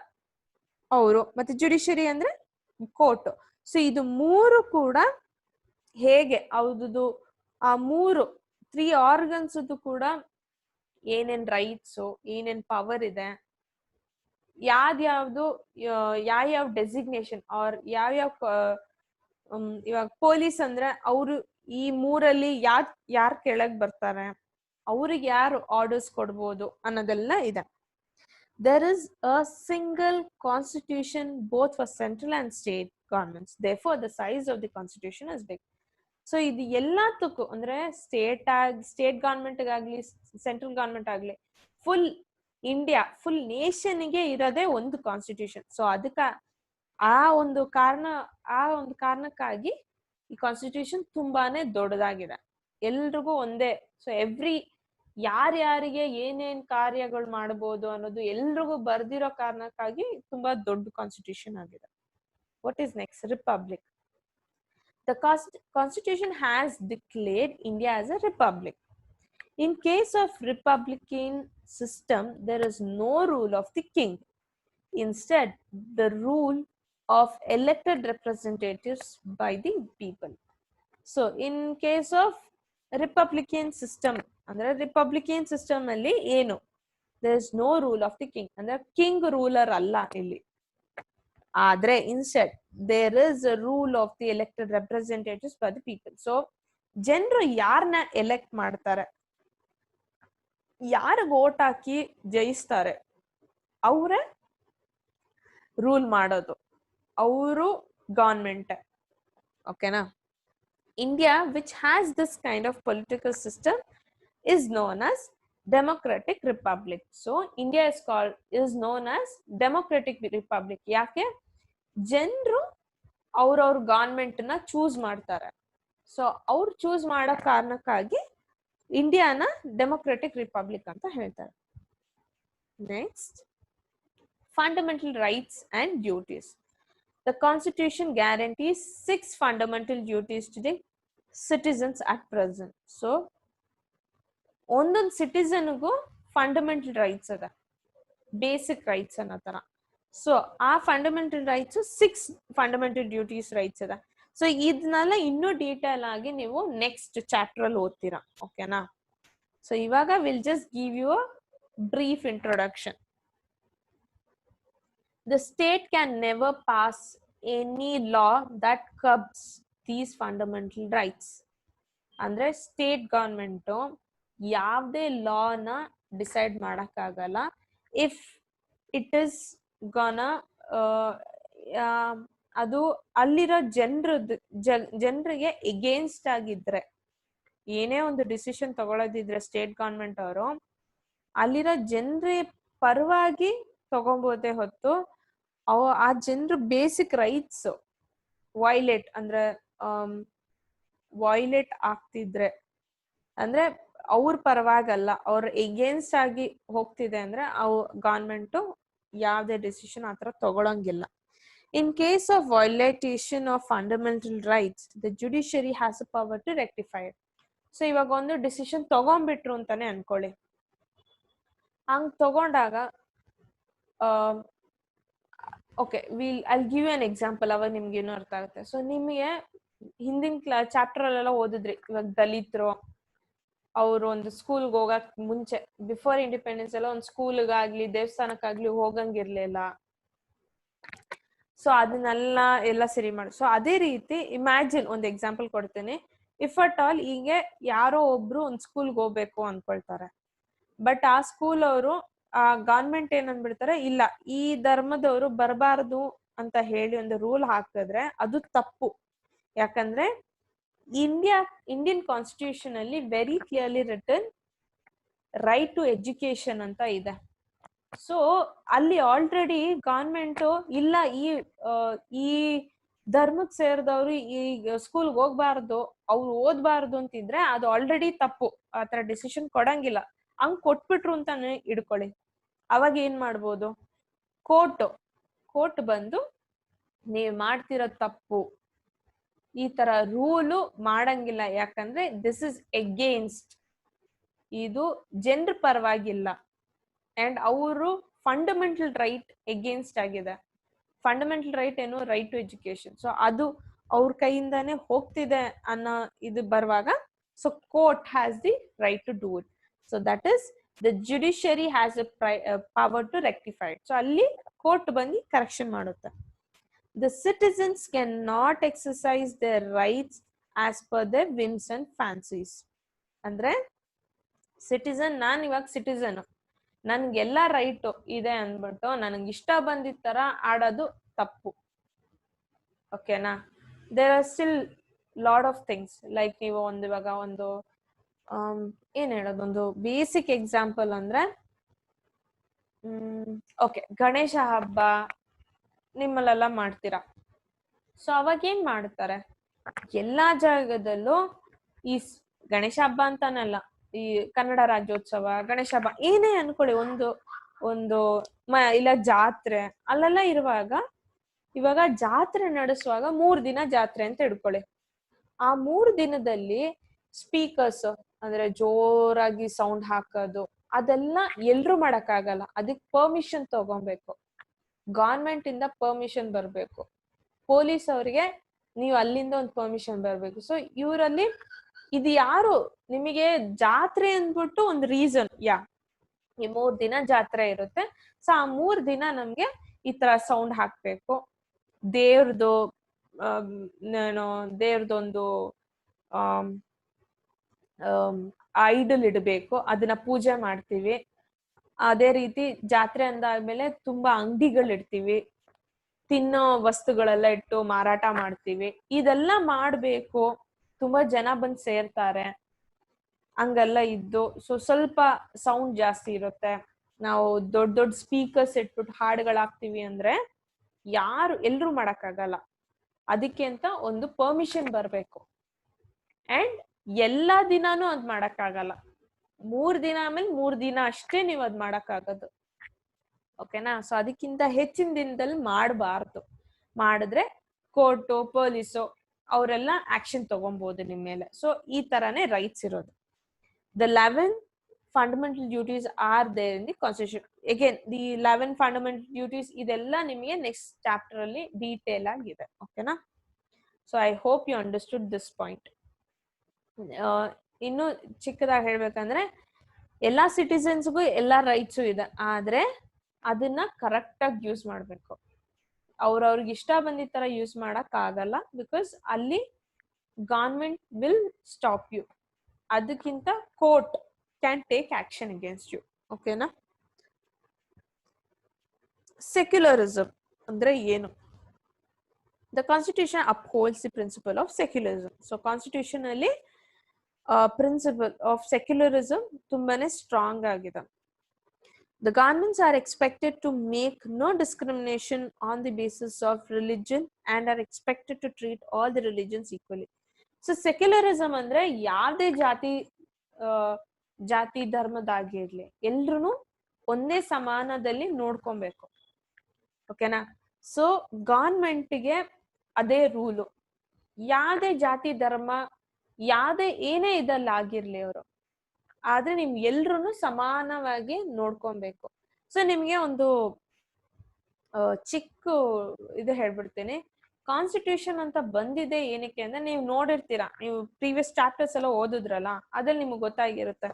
ಅವರು, ಮತ್ತೆ ಜುಡಿಷರಿ ಅಂದ್ರೆ ಕೋರ್ಟ್. ಸೊ ಇದು ಮೂರು ಕೂಡ ಹೇಗೆ ಅವ್ರದ್ದು ಆ ಮೂರು 3 ಆರ್ಗನ್ಸ್ ಕೂಡ ಏನೇನ್ ರೈಟ್ಸ್, ಏನೇನ್ ಪವರ್ ಇದೆ, ಯಾವ್ದು ಯಾವ ಡೆಸಿಗ್ನೇಷನ್ ಆರ್ ಯಾವ್ಯಾವ ಇವಾಗ ಪೊಲೀಸ್ ಅಂದ್ರೆ ಅವರು ಈ ಮೂರಲ್ಲಿ ಯಾರ್ ಕೆಳಗ್ ಬರ್ತಾರೆ, ಅವ್ರಿಗೆ ಯಾರು ಆರ್ಡರ್ಸ್ ಕೊಡ್ಬೋದು ಅನ್ನೋದೆಲ್ಲ ಇದೆ. There is a single constitution both for central and state governments. Therefore, the size of the constitution is big. So ಇದು ಎಲ್ಲದಕ್ಕೂ ಅಂದ್ರೆ ಸ್ಟೇಟ್ ಗವರ್ಮೆಂಟ್ ಆಗ್ಲಿ ಸೆಂಟ್ರಲ್ ಗವರ್ಮೆಂಟ್ ಆಗ್ಲಿ ಫುಲ್ ಇಂಡಿಯಾ ಫುಲ್ ನೇಷನ್ಗೆ ಇರೋದೇ ಒಂದು ಕಾನ್ಸ್ಟಿಟ್ಯೂಷನ್. ಸೊ ಅದಕ್ಕ ಆ ಒಂದು ಕಾರಣಕ್ಕಾಗಿ ಈ ಕಾನ್ಸ್ಟಿಟ್ಯೂಷನ್ ತುಂಬಾನೇ ದೊಡ್ಡದಾಗಿದೆ, ಎಲ್ರಿಗೂ ಒಂದೇ. ಸೊ ಯಾರ್ಯಾರಿಗೆ ಏನೇನ್ ಕಾರ್ಯಗಳು ಮಾಡಬಹುದು ಅನ್ನೋದು ಎಲ್ರಿಗೂ ಬರ್ದಿರೋ ಕಾರಣಕ್ಕಾಗಿ ತುಂಬಾ ದೊಡ್ಡ ಕಾನ್ಸ್ಟಿಟ್ಯೂಷನ್ ಆಗಿದೆ. What is next? Republic. The Constitution has declared India as a republic. In case of republican system, there is no rule of the king. Instead, the rule of elected representatives by the people. So, in case of republican system, ಅಂದ್ರೆ Republican system ಅಲ್ಲಿ ಏನು, there is no rule of the king, ಅಂದ್ರೆ king ruler ಅಲ್ಲ ಇಲ್ಲಿ. ಆದ್ರೆ instead there is a rule of the elected representatives by the people. So ಜನರು ಯಾರನ್ನ elect ಮಾಡ್ತಾರೆ, ಯಾರಿಗೆ ಓಟ್ ಹಾಕಿ ಜಯಿಸ್ತಾರೆ, ಅವರೇ ರೂಲ್ ಮಾಡೋದು, ಅವರು ಗವರ್ಮೆಂಟ್. ಓಕೆನಾ? India which has this kind of political system is known as democratic republic. So India is known as democratic republic. ಯಾಕೆ? ಜನರು ಅವ್ರವ್ರ ಗವರ್ಮೆಂಟ್ ನ ಚೂಸ್ ಮಾಡ್ತಾರೆ. ಸೊ ಅವ್ರು ಚೂಸ್ ಮಾಡೋ ಕಾರಣಕ್ಕಾಗಿ ಇಂಡಿಯಾನ ಡೆಮೊಕ್ರೆಟಿಕ್ ರಿಪಬ್ಲಿಕ್ ಅಂತ ಹೇಳ್ತಾರೆ. Next, fundamental rights and duties. The Constitution guarantees 6 fundamental duties to the citizens at present. So ಒಂದೊಂದು ಸಿಟಿಸನ್ಗೂ ಫಂಡಮೆಂಟಲ್ ರೈಟ್ಸ್ ಅದ, ಬೇಸಿಕ್ ರೈಟ್ಸ್ ಅನ್ನೋ ತರ. ಸೊ ಆ fundamental rights 6 fundamental duties rights ಅದ. ಸೊ ಇದನ್ನೆಲ್ಲ ಇನ್ನೂ ಡೀಟೇಲ್ ಆಗಿ ನೀವು ನೆಕ್ಸ್ಟ್ ಚಾಪ್ಟರ್ ಅಲ್ಲಿ ಓದ್ತೀರಾ. ಓಕೆನಾ? ಸೊ ಇವಾಗ will just give you a brief introduction. The state can never pass any law that curbs these fundamental rights. ಅಂದ್ರೆ ಸ್ಟೇಟ್ ಗವರ್ಮೆಂಟ್ ಯಾವುದೇ ಲಾನ ಡಿಸೈಡ್ ಮಾಡಕ್ಕಾಗಲ್ಲ ಇಫ್ ಇಟ್ ಇಸ್ ಗಾನ ಅದು ಅಲ್ಲಿರೋ ಜನರಿಗೆ ಎಗೇನ್ಸ್ಟ್ ಆಗಿದ್ರೆ, ಏನೇ ಒಂದು ಡಿಸಿಷನ್ ತಗೊಳ್ಳೋದಿದ್ರೆ ಸ್ಟೇಟ್ ಗವರ್ಮೆಂಟ್ ಅವರು ಅಲ್ಲಿರೋ ಜನರ ಪರವಾಗಿ ತಗೊಬೋದೇ ಹೊತ್ತು ಆ ಜನರು ಬೇಸಿಕ್ ರೈಟ್ಸ್ ವೈಲೇಟ್ ಆಗ್ತಿದ್ರೆ, ಅಂದ್ರೆ ಅವ್ರ ಪರವಾಗಲ್ಲ, ಅವ್ರ ಎಗೇನ್ಸ್ಟ್ ಆಗಿ ಹೋಗ್ತಿದೆ ಅಂದ್ರೆ ಗವರ್ಮೆಂಟ್ ಯಾವ್ದೇ ಡಿಸಿಷನ್ ಆತರ ತಗೊಳಂಗಿಲ್ಲ. In case of violation of fundamental rights, the judiciary has a power to rectify it. So ಇವಾಗ ಒಂದು ಡಿಸಿಷನ್ ತಗೊಂಡ್ಬಿಟ್ರು ಅಂತಾನೆ ಅನ್ಕೊಳ್ಳಿ. ಹಂಗ್ ತಗೊಂಡಾಗ okay I'll give an example, ಅವಾಗ ನಿಮ್ಗೆ ಏನೋ ಅರ್ಥ ಆಗುತ್ತೆ. ಸೊ ನಿಮಗೆ ಹಿಂದಿನ ಚಾಪ್ಟರ್ ಅಲ್ಲೆಲ್ಲ ಓದಿದ್ರಿ, ಇವಾಗ ದಲಿತರು ಅವರು ಒಂದು ಸ್ಕೂಲ್ಗೆ ಹೋಗಕ್ ಮುಂಚೆ ಬಿಫೋರ್ ಇಂಡಿಪೆಂಡೆನ್ಸ್ ಎಲ್ಲ ಒಂದು ಸ್ಕೂಲ್ಗಾಗ್ಲಿ ದೇವಸ್ಥಾನಕ್ಕಾಗ್ಲಿ ಹೋಗಂಗಿರ್ಲಿಲ್ಲ. ಸೊ ಅದನ್ನೆಲ್ಲ ಸರಿ ಮಾಡಿ. ಸೊ ಅದೇ ರೀತಿ ಇಮ್ಯಾಜಿನ್ ಒಂದು ಎಕ್ಸಾಂಪಲ್ ಕೊಡ್ತೀನಿ. ಇಫ್ ಅಟ್ ಆಲ್ ಹೀಗೆ ಯಾರೋ ಒಬ್ರು ಒಂದು ಸ್ಕೂಲ್ಗೆ ಹೋಗ್ಬೇಕು ಅನ್ಕೊಳ್ತಾರೆ, ಬಟ್ ಆ ಸ್ಕೂಲ್ ಅವರು ಆ ಗವರ್ಮೆಂಟ್ ಏನ್ ಅಂದ್ಬಿಡ್ತಾರೆ, ಇಲ್ಲ ಈ ಧರ್ಮದವರು ಬರಬಾರದು ಅಂತ ಹೇಳಿ ಒಂದು ರೂಲ್ ಹಾಕಿದ್ರೆ ಅದು ತಪ್ಪು. ಯಾಕಂದ್ರೆ ಇಂಡಿಯನ್ ಕಾನ್ಸ್ಟಿಟ್ಯೂಷನ್ ಅಲ್ಲಿ very clearly written right to education ಅಂತ ಇದೆ. ಸೊ ಅಲ್ಲಿ ಆಲ್ರೆಡಿ ಗವರ್ಮೆಂಟ್ ಇಲ್ಲ ಈ ಧರ್ಮಕ್ಕೆ ಸೇರಿದವ್ರು ಈ ಸ್ಕೂಲ್ಗೆ ಹೋಗ್ಬಾರ್ದು, ಅವ್ರು ಓದ್ಬಾರ್ದು ಅಂತಿದ್ರೆ ಅದು ಆಲ್ರೆಡಿ ತಪ್ಪು, ಆತರ ಡಿಸಿಷನ್ ಕೊಡಂಗಿಲ್ಲ. ಹಂಗ್ ಕೊಟ್ಬಿಟ್ರು ಅಂತಾನೆ ಇಡ್ಕೊಳ್ಳಿ, ಅವಾಗ ಏನ್ ಮಾಡ್ಬೋದು, ಕೋರ್ಟ್ ಬಂದು ನೀವ್ ಮಾಡ್ತಿರೋ ತಪ್ಪು, ಈ ತರ ರೂಲು ಮಾಡಂಗಿಲ್ಲ, ಯಾಕಂದ್ರೆ ದಿಸ್ ಇಸ್ ಎಗೇನ್ಸ್ಟ್, ಇದು ಜನರ ಪರವಾಗಿಲ್ಲ ಅಂಡ್ ಅವರು ಫಂಡಮೆಂಟಲ್ ರೈಟ್ ಎಗೇನ್ಸ್ಟ್ ಆಗಿದೆ. ಫಂಡಮೆಂಟಲ್ ರೈಟ್ ಏನು, ರೈಟ್ ಟು ಎಜುಕೇಶನ್. ಸೊ ಅದು ಅವ್ರ ಕೈಯಿಂದಾನೇ ಹೋಗ್ತಿದೆ ಅನ್ನೋ ಇದು ಬರುವಾಗ, so court has the right to do it. So that is the judiciary has a power to rectify it. So ಅಲ್ಲಿ ಕೋರ್ಟ್ ಬಂದು ಕರೆಕ್ಷನ್ ಮಾಡುತ್ತೆ. The citizens cannot exercise their rights as per their whims and fancies. ಅಂದ್ರೆ citizen, ನಾನ್ ಇವಾಗ citizen, ನನ್ಗೆಲ್ಲ right ಇದೆ ಅಂದ್ಬಿಟ್ಟು ನನಗೆ ಇಷ್ಟ ಬಂದಿದ್ ತರ ಆಡೋದು ತಪ್ಪು. ಓಕೆನಾ? There are still lot of things. Like ನೀವು ಒಂದು ಇವಾಗ ಒಂದು ಏನ್ ಹೇಳೋದು, ಒಂದು ಬೇಸಿಕ್ ಎಕ್ಸಾಂಪಲ್ ಅಂದ್ರೆ ಓಕೆ, ಗಣೇಶ ಹಬ್ಬ ನಿಮ್ಮಲ್ಲೆಲ್ಲ ಮಾಡ್ತೀರಾ. ಸೊ ಅವಾಗ ಏನ್ ಮಾಡ್ತಾರೆ, ಎಲ್ಲಾ ಜಾಗದಲ್ಲೂ ಈ ಗಣೇಶ ಹಬ್ಬ ಅಂತಾನಲ್ಲ, ಈ ಕನ್ನಡ ರಾಜ್ಯೋತ್ಸವ, ಗಣೇಶ ಹಬ್ಬ ಏನೇ ಅನ್ಕೊಳ್ಳಿ, ಒಂದು ಇಲ್ಲ ಜಾತ್ರೆ ಅಲ್ಲೆಲ್ಲ ಇರುವಾಗ, ಇವಾಗ ಜಾತ್ರೆ ನಡೆಸುವಾಗ 3 ದಿನ ಜಾತ್ರೆ ಅಂತ ಹಿಡ್ಕೊಳ್ಳಿ. ಆ 3 ದಿನದಲ್ಲಿ ಸ್ಪೀಕರ್ಸ್ ಅಂದ್ರೆ ಜೋರಾಗಿ ಸೌಂಡ್ ಹಾಕೋದು ಅದೆಲ್ಲ ಎಲ್ರು ಮಾಡಕ್ಕಾಗಲ್ಲ. ಅದಕ್ಕೆ ಪರ್ಮಿಷನ್ ತಗೊಬೇಕು, ಗೌರ್ಮೆಂಟ್ ಇಂದ ಪರ್ಮಿಷನ್ ಬರ್ಬೇಕು, ಪೊಲೀಸ್ ಅವ್ರಿಗೆ ನೀವು ಅಲ್ಲಿಂದ ಒಂದು ಪರ್ಮಿಷನ್ ಬರ್ಬೇಕು. ಸೊ ಇವರಲ್ಲಿ ಇದು ಯಾರು ನಿಮಗೆ ಜಾತ್ರೆ ಅಂದ್ಬಿಟ್ಟು ಒಂದು ರೀಸನ್, ಈ 3 ದಿನ ಜಾತ್ರೆ ಇರುತ್ತೆ. ಸೊ ಆ 3 ದಿನ ನಮ್ಗೆ ಈ ತರ ಸೌಂಡ್ ಹಾಕ್ಬೇಕು, ದೇವ್ರದೊಂದು ಐಡಲ್ ಇಡಬೇಕು, ಅದನ್ನ ಪೂಜೆ ಮಾಡ್ತೀವಿ. ಅದೇ ರೀತಿ ಜಾತ್ರೆ ಅಂದಾದ್ಮೇಲೆ ತುಂಬಾ ಅಂಗಡಿಗಳಿಡ್ತೀವಿ, ತಿನ್ನೋ ವಸ್ತುಗಳೆಲ್ಲ ಇಟ್ಟು ಮಾರಾಟ ಮಾಡ್ತೀವಿ. ಇದೆಲ್ಲ ಮಾಡ್ಬೇಕು, ತುಂಬಾ ಜನ ಬಂದ್ ಸೇರ್ತಾರೆ, ಹಂಗೆಲ್ಲ ಇದ್ದು. ಸೊ ಸ್ವಲ್ಪ ಸೌಂಡ್ ಜಾಸ್ತಿ ಇರುತ್ತೆ. ನಾವು ದೊಡ್ಡ ದೊಡ್ಡ ಸ್ಪೀಕರ್ಸ್ ಇಟ್ಬಿಟ್ಟು ಹಾಡುಗಳಾಗ್ತೀವಿ ಅಂದ್ರೆ ಎಲ್ರು ಮಾಡಕ್ಕಾಗಲ್ಲ. ಅದಕ್ಕೆ ಅಂತ ಒಂದು ಪರ್ಮಿಷನ್ ಬರ್ಬೇಕು. ಅಂಡ್ ಎಲ್ಲಾ ದಿನಾನು ಅದ್ ಮಾಡಕ್ಕಾಗಲ್ಲ. 3 ದಿನ ಆಮೇಲೆ 3 ದಿನ ಅಷ್ಟೇ ನೀವು ಅದ್ ಮಾಡಕ್ಕಾಗದು. ಓಕೆನಾ? ಸೊ ಅದಕ್ಕಿಂತ ಹೆಚ್ಚಿನ ದಿನದಲ್ಲಿ ಮಾಡಬಾರ್ದು. ಮಾಡಿದ್ರೆ ಕೋರ್ಟು, ಪೊಲೀಸು ಅವರೆಲ್ಲ ಆಕ್ಷನ್ ತಗೊಬಹುದು ನಿಮ್ ಮೇಲೆ. ಸೊ ಈ ತರಾನೇ ರೈಟ್ಸ್ ಇರೋದು. The 11 fundamental duties are there in the constitution. Again, the 11 fundamental duties ಇದೆಲ್ಲ ನಿಮಗೆ ನೆಕ್ಸ್ಟ್ ಚಾಪ್ಟರ್ ಅಲ್ಲಿ ಡೀಟೇಲ್ ಆಗಿದೆ. ಓಕೆನಾ? So I hope you understood this point. ಇನ್ನು ಚಿಕ್ಕದಾಗಿ ಹೇಳ್ಬೇಕಂದ್ರೆ, ಎಲ್ಲಾ ಸಿಟಿಸನ್ಸ್ಗೂ ಎಲ್ಲಾ ರೈಟ್ಸು ಇದೆ, ಆದ್ರೆ ಅದನ್ನ ಕರೆಕ್ಟ್ ಆಗಿ ಯೂಸ್ ಮಾಡ್ಬೇಕು. ಅವ್ರವ್ರಿಗೆ ಇಷ್ಟ ಬಂದಿದ್ ತರ ಯೂಸ್ ಮಾಡಕ್ ಆಗಲ್ಲ, ಬಿಕಾಸ್ ಅಲ್ಲಿ ಗವರ್ಮೆಂಟ್ ವಿಲ್ ಸ್ಟಾಪ್ ಯು. ಅದಕ್ಕಿಂತ court can take action against you. ಓಕೆನಾ? ಸೆಕ್ಯುಲರಿಸಮ್ ಅಂದ್ರೆ ಏನು? The Constitution upholds the principle of secularism. So Constitution ಅಲ್ಲಿ ಪ್ರಿನ್ಸಿಪಲ್ ಆಫ್ ಸೆಕ್ಯುಲರಿಸಮ್ ತುಂಬಾನೇ ಸ್ಟ್ರಾಂಗ್ ಆಗಿದೆ. The governments are expected to make no discrimination on the basis of religion and are expected to treat all the religions equally. So secularism ಅಂದ್ರೆ ಯಾವುದೇ ಜಾತಿ ಧರ್ಮದಾಗಿರ್ಲಿ ಎಲ್ರು ಒಂದೇ ಸಮಾನದಲ್ಲಿ ನೋಡ್ಕೊಬೇಕು. ಓಕೆನಾ? ಸೊ ಗವರ್ಮೆಂಟ್ಗೆ ಅದೇ ರೂಲು, ಯಾವುದೇ ಜಾತಿ ಧರ್ಮ ಯಾವುದೇ ಏನೇ ಇದಲ್ಲಿ ಆಗಿರ್ಲಿ ಅವರು, ಆದ್ರೆ ನಿಮ್ ಎಲ್ರು ಸಮಾನವಾಗಿ ನೋಡ್ಕೊಬೇಕು. ಸೊ ನಿಮ್ಗೆ ಒಂದು ಚಿಕ್ಕ ಇದು ಹೇಳ್ಬಿಡ್ತೀನಿ. ಕಾನ್ಸ್ಟಿಟ್ಯೂಷನ್ ಅಂತ ಬಂದಿದೆ ಏನಕ್ಕೆ ಅಂದ್ರೆ, ನೀವು ನೋಡಿರ್ತೀರಾ, ನೀವು ಪ್ರೀವಿಯಸ್ ಚಾಪ್ಟರ್ಸ್ ಎಲ್ಲ ಓದಿದ್ರಲ್ಲ, ಅದ್ರಲ್ಲಿ ನಿಮ್ಗೆ ಗೊತ್ತಾಗಿರುತ್ತೆ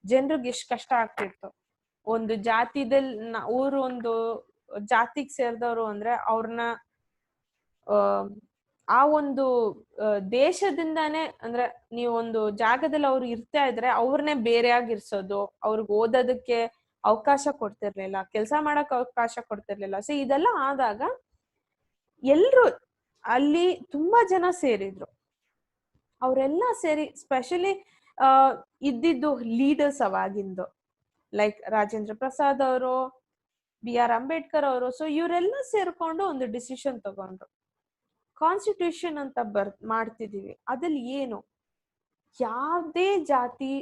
ಜನರಿಗೆ ಎಷ್ಟು ಕಷ್ಟ ಆಗ್ತಿತ್ತು. ಒಂದು ಜಾತಿದಲ್ಲಿ ಊರು ಒಂದು ಜಾತಿಗೆ ಸೇರಿದವರು ಅಂದ್ರೆ ಅವ್ರನ್ನ ಆ ಒಂದು ದೇಶದಿಂದಾನೇ, ಅಂದ್ರೆ ನೀವು ಒಂದು ಜಾಗದಲ್ಲಿ ಅವ್ರು ಇರ್ತಾ ಇದ್ರೆ ಅವ್ರನ್ನೇ ಬೇರೆಯಾಗಿ ಇರ್ಸೋದು, ಅವ್ರಿಗೆ ಓದೋದಕ್ಕೆ ಅವಕಾಶ ಕೊಡ್ತಿರ್ಲಿಲ್ಲ, ಕೆಲಸ ಮಾಡಕ್ ಅವಕಾಶ ಕೊಡ್ತಿರ್ಲಿಲ್ಲ. ಸೊ ಇದೆಲ್ಲ ಆದಾಗ ಎಲ್ರು ಅಲ್ಲಿ ತುಂಬಾ ಜನ ಸೇರಿದ್ರು. ಅವರೆಲ್ಲ ಸೇರಿ ಸ್ಪೆಷಲಿ ಇದ್ದಿದ್ದು ಲೀಡರ್ಸ್ ಅವಾಗಿಂದು, ಲೈಕ್ ರಾಜೇಂದ್ರ ಪ್ರಸಾದ್ ಅವರು, BR ಅಂಬೇಡ್ಕರ್ ಅವರು. ಸೊ ಇವರೆಲ್ಲ ಸೇರ್ಕೊಂಡು ಒಂದು ಡಿಸಿಷನ್ ತಗೊಂಡ್ರು, ಕಾನ್ಸ್ಟಿಟ್ಯೂಷನ್ ಅಂತ ಮಾಡ್ತಿದೀವಿ, ಅದ್ರಲ್ಲಿ ಏನು ಯಾವ್ದೇ ಜಾತಿ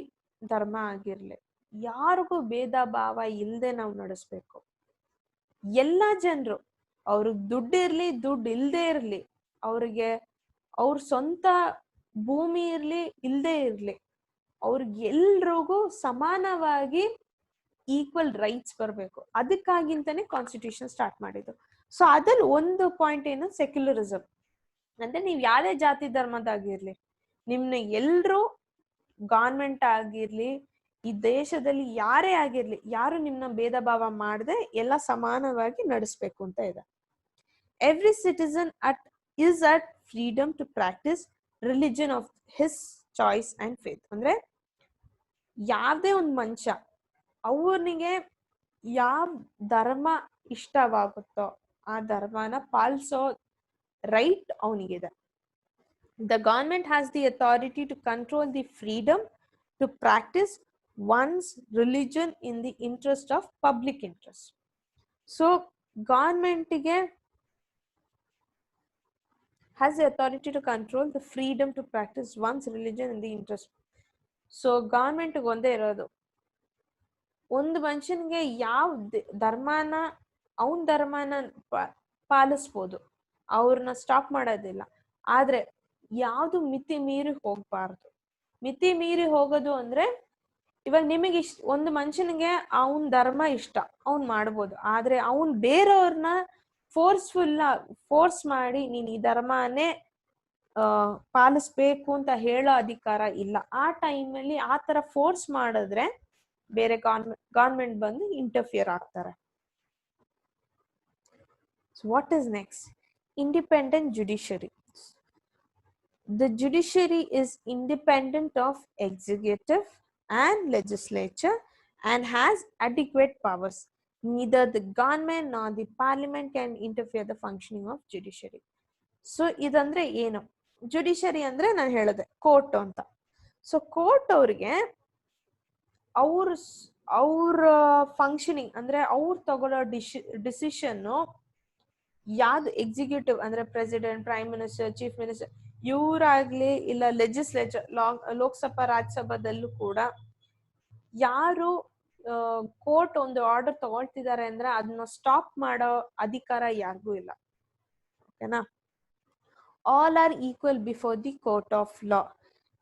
ಧರ್ಮ ಆಗಿರ್ಲಿ ಯಾರಿಗೂ ಭೇದ ಭಾವ ಇಲ್ದೆ ನಾವು ನಡೆಸ್ಬೇಕು. ಎಲ್ಲಾ ಜನರು, ಅವ್ರಿಗೆ ದುಡ್ಡು ಇರ್ಲಿ ದುಡ್ಡು ಇಲ್ದೇ ಇರ್ಲಿ, ಅವ್ರಿಗೆ ಅವ್ರ ಸ್ವಂತ ಭೂಮಿ ಇರ್ಲಿ ಇಲ್ದೇ ಇರ್ಲಿ, ಅವ್ರಿಗೆಲ್ರಿಗೂ ಸಮಾನವಾಗಿ ಈಕ್ವಲ್ ರೈಟ್ಸ್ ಬರ್ಬೇಕು. ಅದಕ್ಕಾಗಿಂತಾನೆ ಕಾನ್ಸ್ಟಿಟ್ಯೂಷನ್ ಸ್ಟಾರ್ಟ್ ಮಾಡಿದ್ದು. ಸೊ ಅದ್ರಲ್ಲಿ ಒಂದು ಪಾಯಿಂಟ್ ಏನು, ಸೆಕ್ಯುಲರಿಸಮ್. ಅಂದ್ರೆ ನೀವ್ ಯಾವ್ದೇ ಜಾತಿ ಧರ್ಮದಾಗಿರ್ಲಿ, ನಿಮ್ನ ಎಲ್ರು ಗೌರ್ಮೆಂಟ್ ಆಗಿರ್ಲಿ, ಈ ದೇಶದಲ್ಲಿ ಯಾರೇ ಆಗಿರ್ಲಿ, ಯಾರು ನಿಮ್ನ ಭೇದ ಭಾವ ಮಾಡದೆ ಎಲ್ಲ ಸಮಾನವಾಗಿ ನಡೆಸ್ಬೇಕು ಅಂತ ಇದೆ. Every citizen is at freedom to practice religion of his choice and faith. ಅಂದ್ರೆ ಯಾವ್ದೇ ಒಂದು ಮನುಷ್ಯ ಅವನಿಗೆ ಯಾವ ಧರ್ಮ ಇಷ್ಟವಾಗುತ್ತೋ ಆ ಧರ್ಮನ ಪಾಲಿಸೋ right ಅವನಿಗಿದೆ. The government has the authority to control the freedom to practice one's religion in the interest of public interest. So government has the authority to control the freedom to practice one's religion in the interest. So government ಒಂದೇ ಇರೋದು, ಒಂದು ಮನುಷ್ಯನಿಗೆ ಯಾವ ಧರ್ಮನ ಅವನ್ ಧರ್ಮನ ಪಾಲಿಸ್ಬೋದು, ಅವ್ರನ್ನ stop ಮಾಡೋದಿಲ್ಲ. ಆದ್ರೆ ಯಾವ್ದು ಮಿತಿ ಮೀರಿ ಹೋಗ್ಬಾರ್ದು. ಮಿತಿ ಮೀರಿ ಹೋಗೋದು ಅಂದ್ರೆ ಇವಾಗ ನಿಮಗೆ ಒಂದು ಮನುಷ್ಯನಿಗೆ ಅವನ್ ಧರ್ಮ ಇಷ್ಟ, ಅವ್ನ್ ಮಾಡ್ಬೋದು. ಆದ್ರೆ ಅವನ್ ಬೇರೆಯವ್ರನ್ನ ಫೋರ್ಸ್ ಮಾಡಿ ನೀನ್ ಈ ಧರ್ಮನೇ ಪಾಲಿಸ್ಬೇಕು ಅಂತ ಹೇಳೋ ಅಧಿಕಾರ ಇಲ್ಲ. ಆ ಟೈಮಲ್ಲಿ ಆ ತರ ಫೋರ್ಸ್ ಮಾಡಿದ್ರೆ ಬೇರೆ ಗೌರ್ಮೆಂಟ್ ಬಂದು ಇಂಟರ್ಫಿಯರ್ ಆಗ್ತಾರೆ. So what is next? Independent judiciary. The judiciary is independent of executive and legislature and has adequate powers. Neither the government nor the parliament can interfere the functioning of judiciary. So ಇದಂದ್ರೆ ಏನು? Judiciary ಅಂದ್ರೆ ನಾನು ಹೇಳಿದೆ court ಅಂತ. So court ಅವ್ರಿಗೆ ಅವ್ರ functioning ಅಂದ್ರೆ ಅವ್ರು ತಗೊಳ್ಳೋ ಡಿಸಿಷನ್ ಯಾವ್ದು ಎಕ್ಸಿಕ್ಯೂಟಿವ್ ಅಂದ್ರೆ president, prime minister, chief minister ಇವರಾಗ್ಲಿ, ಇಲ್ಲ ಲೆಜಿಸ್ಲೇಚರ್ ಲೋಕಸಭಾ ರಾಜ್ಯಸಭಾದಲ್ಲೂ ಕೂಡ ಯಾರು ಕೋರ್ಟ್ ಒಂದು ಆರ್ಡರ್ ತಗೊಳ್ತಿದ್ದಾರೆ ಅಂದ್ರೆ ಅದನ್ನ ಸ್ಟಾಪ್ ಮಾಡೋ ಅಧಿಕಾರ ಯಾರಿಗೂ ಇಲ್ಲ. ಓಕೆನಾ? All are equal before the court of law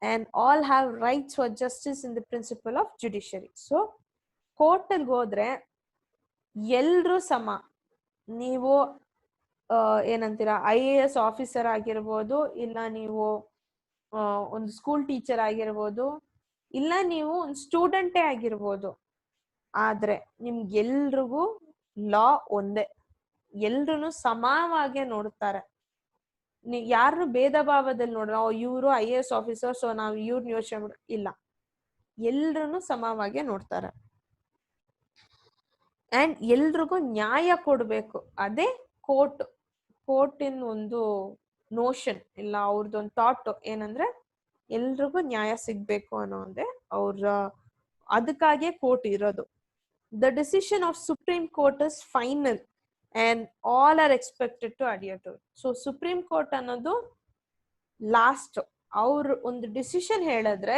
and all have rights for justice in the principle of judiciary. So court ಅಲ್ಲಿ ಹೋದ್ರೆ ಎಲ್ರು ಸಮ. ನೀವು ಏನಂತೀರಾ IAS ಆಫೀಸರ್ ಆಗಿರ್ಬೋದು, ಇಲ್ಲ ನೀವು ಒಂದು ಸ್ಕೂಲ್ ಟೀಚರ್ ಆಗಿರ್ಬೋದು, ಇಲ್ಲ ನೀವು ಒಂದು ಸ್ಟೂಡೆಂಟೇ ಆಗಿರ್ಬೋದು. ಆದ್ರೆ ನಿಮ್ಗೆಲ್ರಿಗೂ ಲಾ ಒಂದೇ, ಎಲ್ರು ಸಮಾನವಾಗಿ ನೋಡುತ್ತಾರೆ. ನೀವ್ ಯಾರನ್ನು ಭೇದ ಭಾವದಲ್ಲಿ ನೋಡ್ರ ಇವರು IAS ಆಫೀಸರ್ ಸೊ ನಾವು ಇವ್ರನ್ನ ಯೋಚನೆ ಇಲ್ಲ, ಎಲ್ರು ಸಮವಾಗಿ ನೋಡ್ತಾರೆ. ಅಂಡ್ ಎಲ್ರಿಗೂ ನ್ಯಾಯ ಕೊಡ್ಬೇಕು. ಅದೇ ಕೋರ್ಟಿನ ಒಂದು ನೋಷನ್ ಇಲ್ಲ ಅವ್ರದ್ದೊಂದು ಥಾಟ್ ಏನಂದ್ರೆ ಎಲ್ರಿಗೂ ನ್ಯಾಯ ಸಿಗ್ಬೇಕು ಅನ್ನೋದೇ ಅದಕ್ಕಾಗಿಯೇ ಕೋರ್ಟ್ ಇರೋದು. The decision of Supreme Court is final and all are expected to adhere to it. So supreme court ಅನ್ನೋದು ಲಾಸ್ಟ್. ಅವ್ರು ಒಂದು ಡಿಸಿಷನ್ ಹೇಳಿದ್ರೆ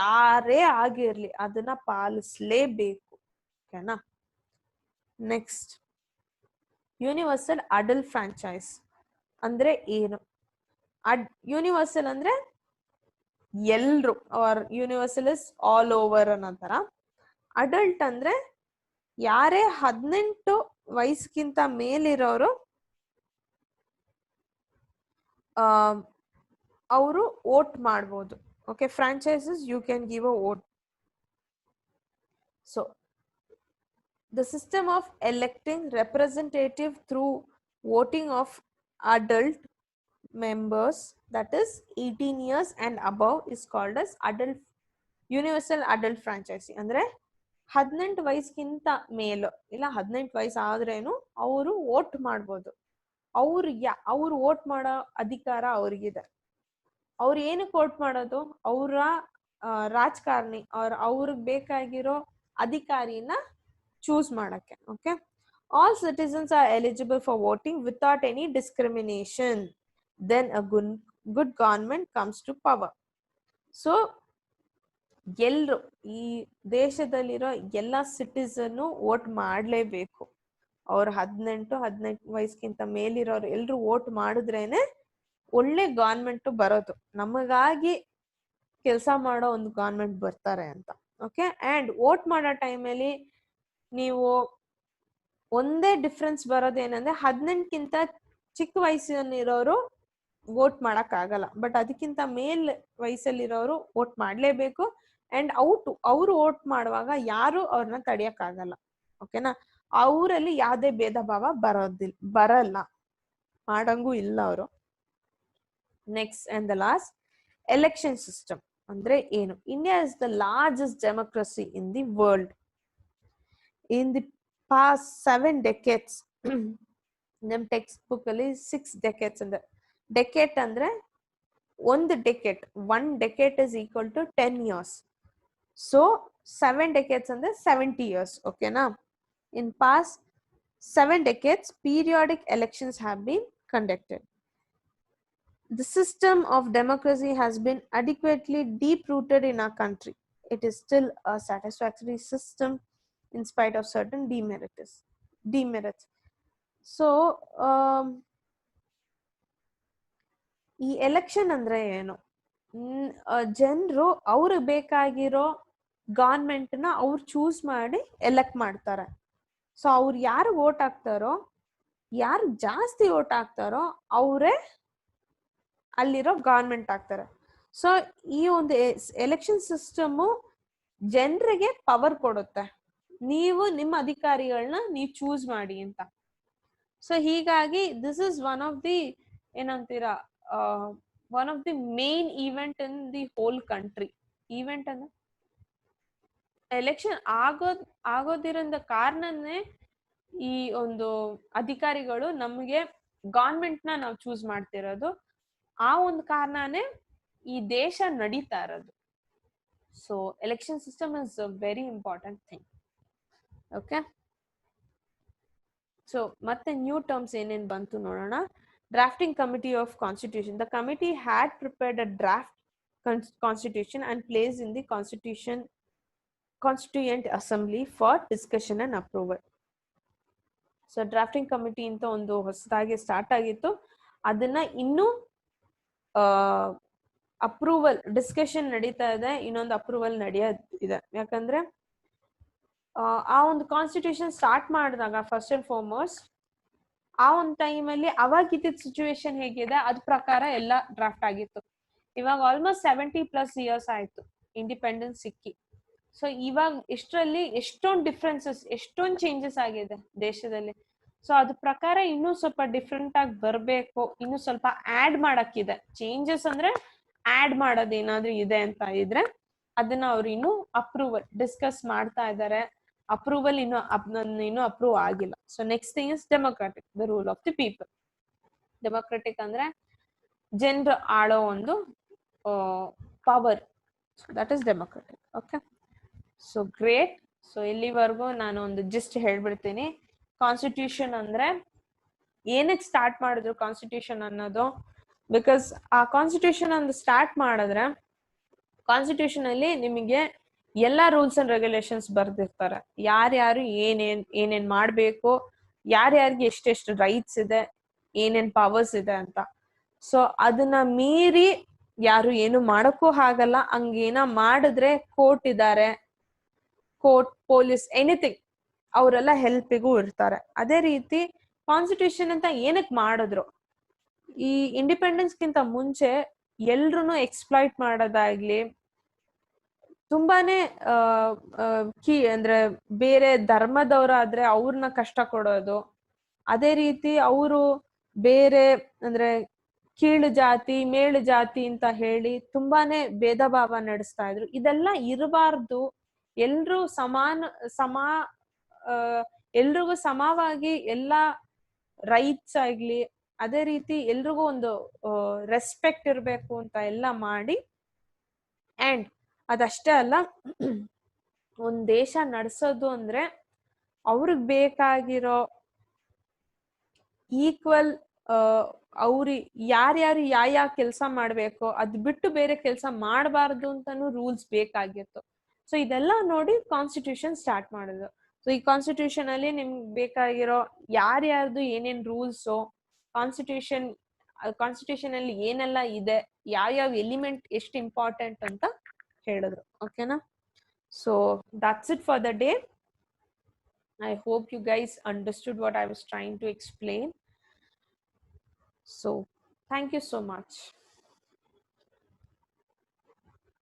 ಯಾರೇ ಆಗಿರ್ಲಿ ಅದನ್ನ ಪಾಲಿಸ್ಲೇಬೇಕು. ಓಕೆನಾ? ನೆಕ್ಸ್ಟ್, ಯೂನಿವರ್ಸಲ್ ಅಡಲ್ಟ್ ಫ್ರಾಂಚೈಸ್ ಅಂದ್ರೆ ಏನು? ಯೂನಿವರ್ಸಲ್ ಅಂದ್ರೆ ಎಲ್ರು, or universal is all over ಅನ್ನೋತರ. ಅಡಲ್ಟ್ ಅಂದ್ರೆ ಯಾರೇ 18 ವಯಸ್ಸಿಗಿಂತ ಮೇಲಿರೋರು ಅವರು ವೋಟ್ ಮಾಡ್ಬೋದು. Okay, franchises you can give a vote. So the system of electing representative through voting of adult members, that is 18 years and above, is called as universal adult franchise. ಅಂದ್ರೆ 18 ವಯಸ್ಸಿಗಿಂತ ಮೇಲು ಇಲ್ಲ 18 ವಯಸ್ಸು ಆದ್ರೇನು ಅವರು ವೋಟ್ ಮಾಡ್ಬೋದು. ಅವ್ರು vote ಮಾಡೋ ಅಧಿಕಾರ ಅವ್ರಿಗಿದೆ. ಅವ್ರು ಏನಕ್ಕೆ ವೋಟ್ ಮಾಡೋದು? ಅವರ ರಾಜಕಾರಣಿ ಅವ್ರಿಗೆ ಬೇಕಾಗಿರೋ ಅಧಿಕಾರಿನ ಚೂಸ್ ಮಾಡಕ್ಕೆ. Okay, all citizens are eligible for voting without any discrimination. Then a good government comes to power. So ಎಲ್ರು ಈ ದೇಶದಲ್ಲಿರೋ ಎಲ್ಲ ಸಿಟಿಸನ್ ವೋಟ್ ಮಾಡ್ಲೇಬೇಕು. ಅವ್ರು 18 ವಯಸ್ಸಿಗಿಂತ ಮೇಲಿರೋರು ಎಲ್ರು ವೋಟ್ ಮಾಡಿದ್ರೇನೆ ಒಳ್ಳೆ ಗವರ್ಮೆಂಟ್ ಬರೋದು, ನಮಗಾಗಿ ಕೆಲಸ ಮಾಡೋ ಒಂದು ಗವರ್ಮೆಂಟ್ ಬರ್ತಾರೆ ಅಂತ. ಓಕೆ, ಅಂಡ್ ವೋಟ್ ಮಾಡೋ ಟೈಮಲ್ಲಿ ನೀವು ಒಂದೇ ಡಿಫ್ರೆನ್ಸ್ ಬರೋದೇನಂದ್ರೆ 18ಕ್ಕಿಂತ ಚಿಕ್ಕ ವಯಸ್ಸಿನಲ್ಲಿರೋರು ವೋಟ್ ಮಾಡಕ್ ಆಗಲ್ಲ, ಬಟ್ ಅದಕ್ಕಿಂತ ಮೇಲ್ ವಯಸ್ಸಲ್ಲಿರೋರು ವೋಟ್ ಮಾಡ್ಲೇಬೇಕು. ಅಂಡ್ ಅವ್ರು ವೋಟ್ ಮಾಡುವಾಗ ಯಾರು ಅವ್ರನ್ನ ತಡಿಯಕ್ ಆಗಲ್ಲ. ಓಕೆನಾ, ಅವರಲ್ಲಿ ಯಾವ್ದೇ ಭೇದ ಭಾವ ಬರಲ್ಲ, ಮಾಡಂಗೂ ಇಲ್ಲ ಅವರು. Next and the last, election system ಅಂದ್ರೆ ಏನು? India is the largest democracy in the world. In the past 7 decades ನಮ್ ಟೆಕ್ಸ್ಟ್ ಬುಕ್ ಅಲ್ಲಿ 6 decades ಅಂದ್ರೆ, ಡೆಕೆಟ್ ಅಂದ್ರೆ ಒಂದು ಡೆಕೆಟ್, 1 decade is equal to 10 years. So 7 decades ಅಂದ್ರೆ 70 years. ಓಕೆನಾ, in past 7 decades periodic elections have been conducted. The system of democracy has been adequately deep rooted in our country. It is still a satisfactory system in spite of certain demerits. So ಈ election ಅಂದ್ರೆ ಏನು? ಜನರು ಅವ್ರಿಗೆ ಬೇಕಾಗಿರೋ government ನ ಅವ್ರು choose ಮಾಡಿ elect ಮಾಡ್ತಾರೆ. ಸೊ ಅವ್ರು ಯಾರು ವೋಟ್ ಹಾಕ್ತಾರೋ, ಯಾರು ಜಾಸ್ತಿ ವೋಟ್ ಹಾಕ್ತಾರೋ ಅವರೇ ಅಲ್ಲಿರೋ ಗವರ್ಮೆಂಟ್ ಆಗ್ತಾರೆ. ಸೊ ಈ ಒಂದು ಎಲೆಕ್ಷನ್ ಸಿಸ್ಟಮ್ ಜನರಿಗೆ ಪವರ್ ಕೊಡುತ್ತೆ, ನೀವು ನಿಮ್ಮ ಅಧಿಕಾರಿಗಳನ್ನ ನೀವು ಚೂಸ್ ಮಾಡಿ ಅಂತ. ಸೊ ಹೀಗಾಗಿ this is one of the ಏನಂತೀರಾ, one of the main event in the whole country. Event ಅಂದ್ರೆ ಎಲೆಕ್ಷನ್ ಆಗೋದಿರೋದ ಕಾರಣನೇ ಈ ಒಂದು ಅಧಿಕಾರಿಗಳು ನಮಗೆ ಗವರ್ಮೆಂಟ್ ನ ನಾವು ಚೂಸ್ ಮಾಡ್ತಿರೋದು, ಆ ಒಂದು ಕಾರಣನೇ ಈ ದೇಶ ನಡೀತಾ ಇರೋದು. So election system is a very important thing. Okay, so ಮತ್ತೆ ನ್ಯೂ ಟರ್ಮ್ಸ್ ಏನೇನ್ ಬಂತು ನೋಡೋಣ. Drafting committee of constitution. The committee had prepared a draft constitution and placed in the constituent assembly for discussion and approval. So drafting committee ಅಂತ ಒಂದು ಹೊಸದಾಗಿ start ಆಗಿತ್ತು, ಅದನ್ನ ಇನ್ನೂ ಅಪ್ರೂವಲ್ ಡಿಸ್ಕಷನ್ ನಡೀತಾ ಇದೆ, ಇನ್ನೊಂದು ಅಪ್ರೂವಲ್ ನಡೆಯೋದಿದೆ. ಯಾಕಂದ್ರೆ ಆ ಒಂದು ಕಾನ್ಸ್ಟಿಟ್ಯೂಷನ್ ಸ್ಟಾರ್ಟ್ ಮಾಡಿದಾಗ ಫಸ್ಟ್ ಅಂಡ್ ಫಾರ್ಮೋಸ್ಟ್ ಆ ಒಂದು ಟೈಮಲ್ಲಿ ಅವಾಗಿದ್ದ ಸಿಚುವೇಶನ್ ಹೇಗಿದೆ ಅದ್ ಪ್ರಕಾರ ಎಲ್ಲ ಡ್ರಾಫ್ಟ್ ಆಗಿತ್ತು. ಇವಾಗ ಆಲ್ಮೋಸ್ಟ್ 70+ years ಆಯ್ತು ಇಂಡಿಪೆಂಡೆನ್ಸ್ ಸಿಕ್ಕಿ. ಸೊ ಇವಾಗ ಇಷ್ಟರಲ್ಲಿ ಎಷ್ಟೊಂದು ಡಿಫ್ರೆನ್ಸಸ್, ಎಷ್ಟೊಂದು ಚೇಂಜಸ್ ಆಗಿದೆ ದೇಶದಲ್ಲಿ. ಸೊ ಅದ್ರ ಪ್ರಕಾರ ಇನ್ನೂ ಸ್ವಲ್ಪ ಡಿಫ್ರೆಂಟ್ ಆಗಿ ಬರ್ಬೇಕು, ಇನ್ನೂ ಸ್ವಲ್ಪ ಆಡ್ ಮಾಡಕ್ಕಿದೆ. ಚೇಂಜಸ್ ಅಂದ್ರೆ ಆಡ್ ಮಾಡೋದು ಏನಾದ್ರು ಇದೆ ಅಂತ ಇದ್ರೆ ಅದನ್ನ ಅವ್ರು ಇನ್ನು ಅಪ್ರೂವಲ್ ಡಿಸ್ಕಸ್ ಮಾಡ್ತಾ ಇದ್ದಾರೆ. ಅಪ್ರೂವಲ್ ಇನ್ನು ಅಪ್ರೂವ್ ಆಗಿಲ್ಲ. So next thing is democratic, the rule of the people. Democratic ಅಂದ್ರೆ ಜನರು ಆಳೋ ಒಂದು power, that is democratic. Okay, so great. So ಇಲ್ಲಿವರೆಗೂ ನಾನು ಒಂದು ಜಿಸ್ಟ್ ಹೇಳ್ಬಿಡ್ತೀನಿ. ಕಾನ್ಸ್ಟಿಟ್ಯೂಷನ್ ಅಂದ್ರೆ ಏನಕ್ಕೆ ಸ್ಟಾರ್ಟ್ ಮಾಡಿದ್ರು ಕಾನ್ಸ್ಟಿಟ್ಯೂಷನ್ ಅನ್ನೋದು, ಬಿಕಾಸ್ ಆ ಕಾನ್ಸ್ಟಿಟ್ಯೂಷನ್ ಒಂದು ಸ್ಟಾರ್ಟ್ ಮಾಡಿದ್ರೆ ಕಾನ್ಸ್ಟಿಟ್ಯೂಷನ್ ಅಲ್ಲಿ ನಿಮಗೆ ಎಲ್ಲಾ ರೂಲ್ಸ್ ಅಂಡ್ ರೆಗ್ಯುಲೇಷನ್ಸ್ ಬರ್ದಿರ್ತಾರೆ. ಯಾರ್ಯಾರು ಏನೇನ್ ಮಾಡ್ಬೇಕು, ಯಾರ್ಯಾರಿಗೆ ಎಷ್ಟೆಷ್ಟು ರೈಟ್ಸ್ ಇದೆ, ಏನೇನ್ ಪವರ್ಸ್ ಇದೆ ಅಂತ. ಸೊ ಅದನ್ನ ಮೀರಿ ಯಾರು ಏನು ಮಾಡಕ್ಕೂ ಆಗಲ್ಲ. ಹಂಗೇನ ಮಾಡಿದ್ರೆ ಕೋರ್ಟ್ ಇದ್ದಾರೆ, ಕೋರ್ಟ್, ಪೊಲೀಸ್, ಎನಿಥಿಂಗ್ ಅವರೆಲ್ಲ ಹೆಲ್ಪಿಗೂ ಇರ್ತಾರೆ. ಅದೇ ರೀತಿ ಕಾನ್ಸ್ಟಿಟ್ಯೂಷನ್ ಅಂತ ಏನಕ್ಕೆ ಮಾಡಿದ್ರು, ಈ ಇಂಡಿಪೆಂಡೆನ್ಸ್ಗಿಂತ ಮುಂಚೆ ಎಲ್ರು ಎಕ್ಸ್ಪ್ಲಾಯ್ಟ್ ಮಾಡೋದಾಗ್ಲಿ, ತುಂಬಾನೇ ಅಂದ್ರೆ ಬೇರೆ ಧರ್ಮದವರಾದ್ರೆ ಅವ್ರನ್ನ ಕಷ್ಟ ಕೊಡೋದು, ಅದೇ ರೀತಿ ಅವರು ಬೇರೆ ಅಂದ್ರೆ ಕೀಳು ಜಾತಿ ಮೇಳು ಜಾತಿ ಅಂತ ಹೇಳಿ ತುಂಬಾನೇ ಭೇದ ಭಾವ ನಡೆಸ್ತಾ ಇದ್ರು. ಇದೆಲ್ಲ ಇರಬಾರ್ದು, ಎಲ್ರೂ ಎಲ್ರಿಗೂ ಸಮವಾಗಿ ಎಲ್ಲಾ ರೈಟ್ಸ್ ಆಗ್ಲಿ, ಅದೇ ರೀತಿ ಎಲ್ರಿಗೂ ಒಂದು ರೆಸ್ಪೆಕ್ಟ್ ಇರ್ಬೇಕು ಅಂತ ಎಲ್ಲ ಮಾಡಿ. ಅಂಡ್ ಅದಷ್ಟೇ ಅಲ್ಲ, ಒಂದ್ ದೇಶ ನಡೆಸೋದು ಅಂದ್ರೆ ಅವ್ರಿಗೆ ಬೇಕಾಗಿರೋ ಈಕ್ವಲ್ ಅವ್ರಿ ಯಾರ್ಯಾರು ಯಾವ ಕೆಲಸ ಮಾಡ್ಬೇಕು ಅದ್ ಬಿಟ್ಟು ಬೇರೆ ಕೆಲಸ ಮಾಡಬಾರ್ದು ಅಂತಾನು ರೂಲ್ಸ್ ಬೇಕಾಗಿತ್ತು. ಸೊ ಇದೆಲ್ಲ ನೋಡಿ ಕಾನ್ಸ್ಟಿಟ್ಯೂಷನ್ ಸ್ಟಾರ್ಟ್ ಮಾಡಿದ್ರು. ಸೊ ಈ ಕಾನ್ಸ್ಟಿಟ್ಯೂಷನ್ ಅಲ್ಲಿ ನಿಮ್ಗೆ ಬೇಕಾಗಿರೋ ಯಾರ್ಯಾರ್ದು ಏನೇನ್ ರೂಲ್ಸು, ಕಾನ್ಸ್ಟಿಟ್ಯೂಷನ್ ಅಲ್ಲಿ ಏನೆಲ್ಲ ಇದೆ, ಯಾವ್ಯಾವ ಎಲಿಮೆಂಟ್ ಎಷ್ಟು ಇಂಪಾರ್ಟೆಂಟ್ ಅಂತ ಹೇಳಿದ್ರು. ಓಕೆನಾ? So that's it for the day. I hope you guys understood what I was trying to explain. So, thank you so much.